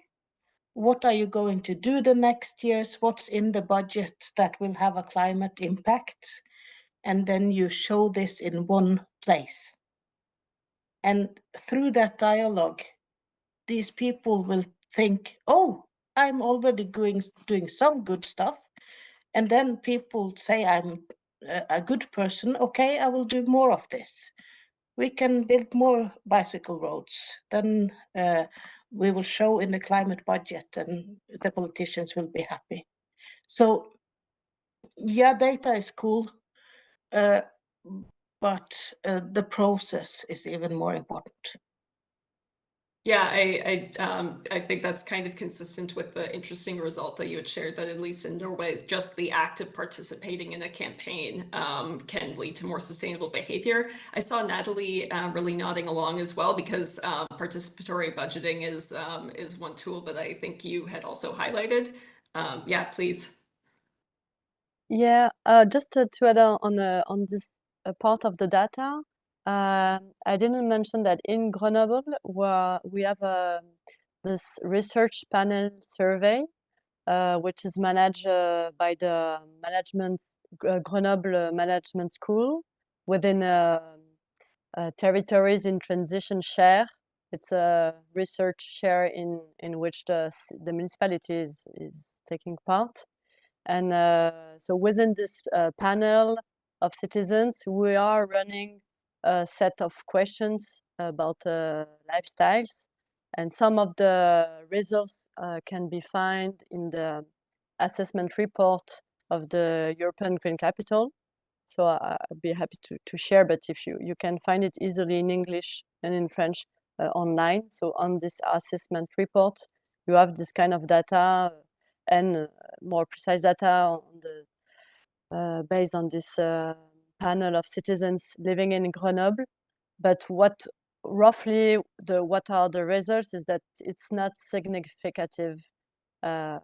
What are you going to do the next years? What's in the budget that will have a climate impact? And then you show this in one place. And through that dialogue, these people will think, oh, I'm already doing some good stuff. And then people say, I'm a good person. Okay, I will do more of this. We can build more bicycle roads. Then we will show in the climate budget, and the politicians will be happy. So yeah, data is cool, but the process is even more important.
Yeah, I think that's kind of consistent with the interesting result that you had shared, that at least in Norway, just the act of participating in a campaign can lead to more sustainable behavior. I saw Natalie really nodding along as well, because participatory budgeting is one tool that I think you had also highlighted. Yeah, please.
Yeah, just to add on this part of the data, I didn't mention that in Grenoble, we have this research panel survey, which is managed by the Grenoble Management School within territories in transition share. It's a research share in which the municipality is taking part. And so within this panel of citizens, we are running a set of questions about lifestyles. And some of the results can be found in the assessment report of the European Green Capital. So I'd be happy to share, but if you can find it easily in English and in French online. So on this assessment report, you have this kind of data and more precise data on the based on this panel of citizens living in Grenoble. But what are the results is that it's not significative. For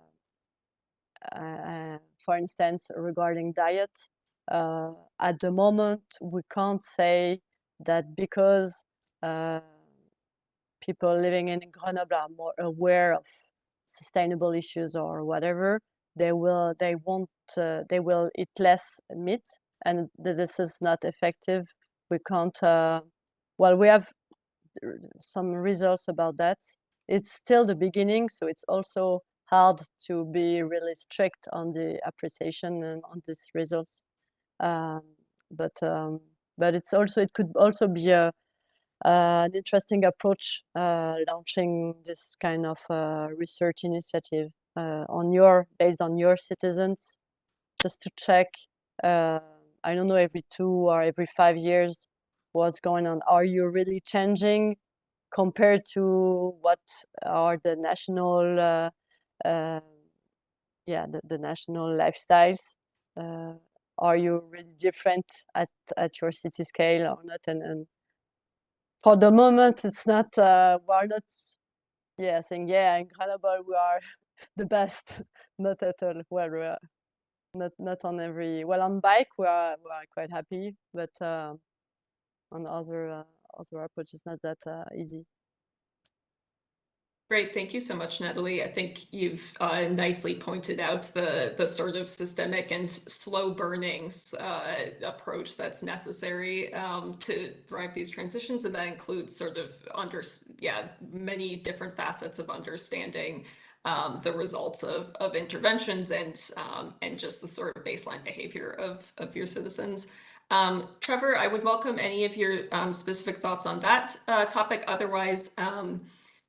instance, regarding diet, at the moment we can't say that because people living in Grenoble are more aware of sustainable issues or whatever, they will eat less meat, and this is not effective. We can't. We have some results about that. It's still the beginning, so it's also hard to be really strict on the appreciation and on these results. But it could also be an interesting approach launching this kind of research initiative based on your citizens, just to check, I don't know, every 2 or every 5 years, what's going on. Are you really changing compared to what are the national, the national lifestyles? Are you really different at your city scale or not? And for the moment, it's not, we're not, saying, in Grenoble, we are the best. Not at all. Well, we are not on every, well, on bike, we are quite happy, but on other approach, it's not that easy.
Great, thank you so much, Natalie. I think you've nicely pointed out the sort of systemic and slow burning approach that's necessary to drive these transitions, and that includes sort of many different facets of understanding the results of interventions and just the sort of baseline behavior of your citizens. Trevor, I would welcome any of your specific thoughts on that topic. Otherwise,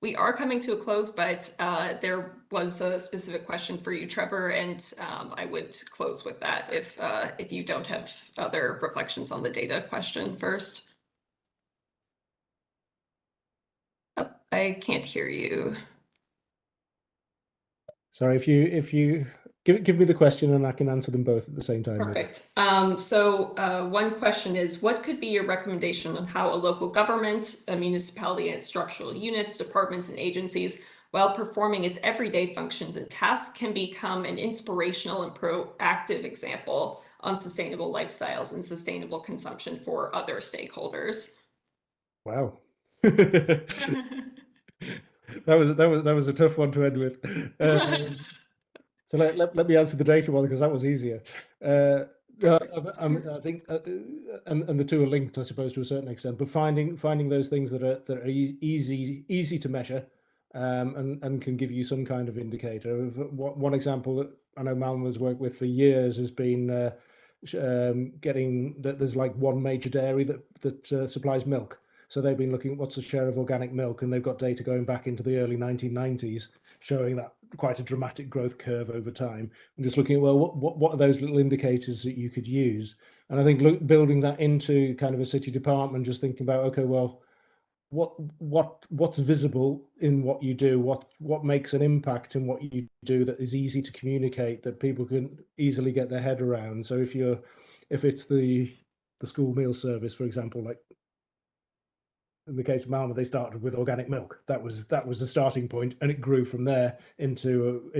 we are coming to a close, but there was a specific question for you, Trevor, and I would close with that if you don't have other reflections on the data question first. Oh, I can't hear you.
Sorry, if you give me the question and I can answer them both at the same time.
Perfect. So one question is, what could be your recommendation on how a local government, a municipality, and its structural units, departments, and agencies, while performing its everyday functions and tasks, can become an inspirational and proactive example on sustainable lifestyles and sustainable consumption for other stakeholders?
Wow. That was a tough one to end with. So let me answer the data one because that was easier. I think, and the two are linked, I suppose, to a certain extent. But finding those things that are easy to measure, and can give you some kind of indicator. One example that I know Malm has worked with for years has been getting that there's like one major dairy that supplies milk. So they've been looking at what's the share of organic milk, and they've got data going back into the early 1990s showing that quite a dramatic growth curve over time. And just looking at, well, what are those little indicators that you could use? And I think building that into kind of a city department, just thinking about, okay, well, what's visible in what you do, what makes an impact in what you do that is easy to communicate, that people can easily get their head around. So if it's the school meal service, for example, like in the case of Malmö, they started with organic milk. That was the starting point, and it grew from there into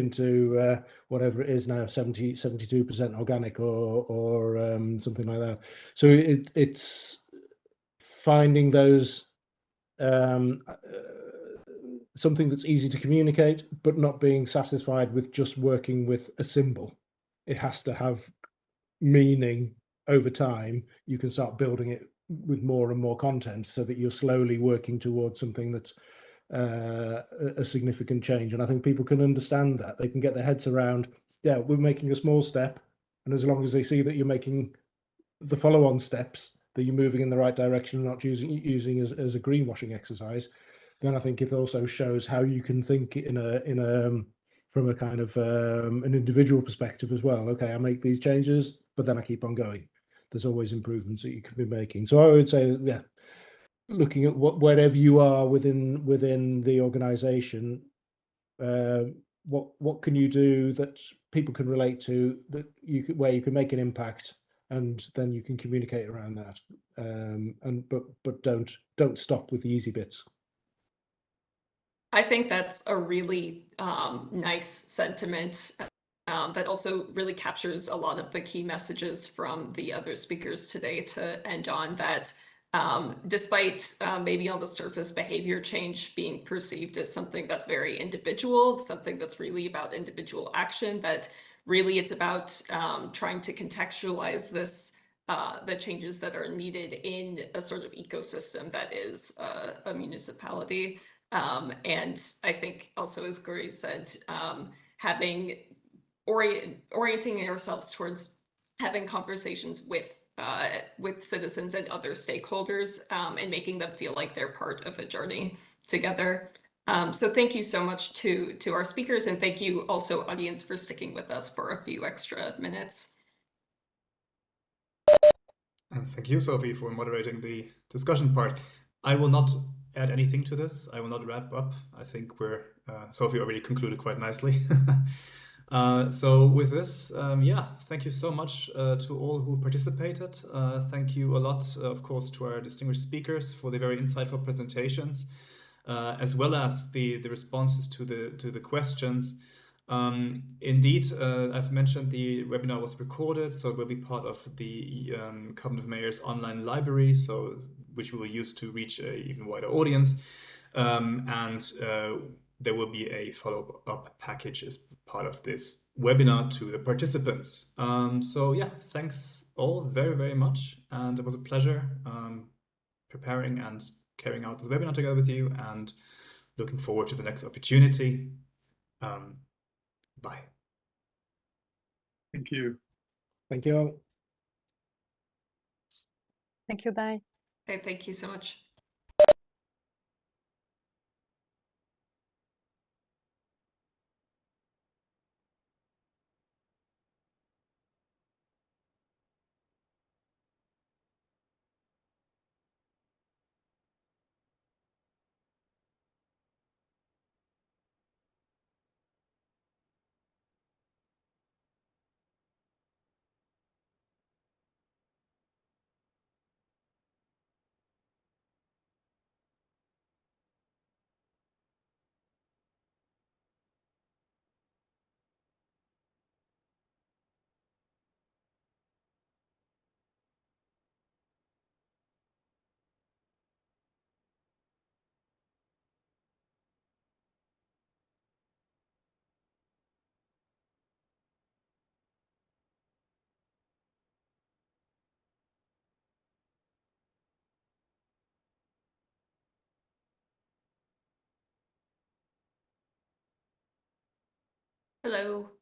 whatever it is now, 72% organic or something like that. So it's finding those something that's easy to communicate, but not being satisfied with just working with a symbol. It has to have meaning over time. You can start building it with more and more content so that you're slowly working towards something that's a significant change. And I think people can understand that. They can get their heads around, yeah, we're making a small step. And as long as they see that you're making the follow-on steps, that you're moving in the right direction, not using as a greenwashing exercise, then I think it also shows how you can think from a kind of an individual perspective as well. Okay, I make these changes, but then I keep on going. There's always improvements that you can be making. So I would say, yeah, looking at wherever you are within the organization, what can you do that people can relate to, that where you can make an impact, and then you can communicate around that. But don't stop with the easy bits.
I think that's a really nice sentiment that also really captures a lot of the key messages from the other speakers today to end on that. Despite maybe on the surface behavior change being perceived as something that's very individual, something that's really about individual action, that really it's about trying to contextualize this, the changes that are needed in a sort of ecosystem that is a municipality. And I think also, as Guri said, orienting ourselves towards having conversations with citizens and other stakeholders, and making them feel like they're part of a journey together. So thank you so much to our speakers, and thank you also, audience, for sticking with us for a few extra minutes.
And thank you, Sophie, for moderating the discussion part. I will not add anything to this. I will not wrap up. I think Sophie already concluded quite nicely. So with this, yeah, thank you so much to all who participated. Thank you a lot, of course, to our distinguished speakers for the very insightful presentations, as well as the responses to the questions. Indeed, I've mentioned the webinar was recorded, so it will be part of the Covenant of Mayors online library, which we will use to reach an even wider audience. There will be a follow-up package as part of this webinar to the participants. So yeah, thanks all very, very much. And it was a pleasure preparing and carrying out this webinar together with you, and looking forward to the next opportunity. Bye.
Thank you.
Thank you all.
Thank you. Bye.
Okay, thank you so much. Hello.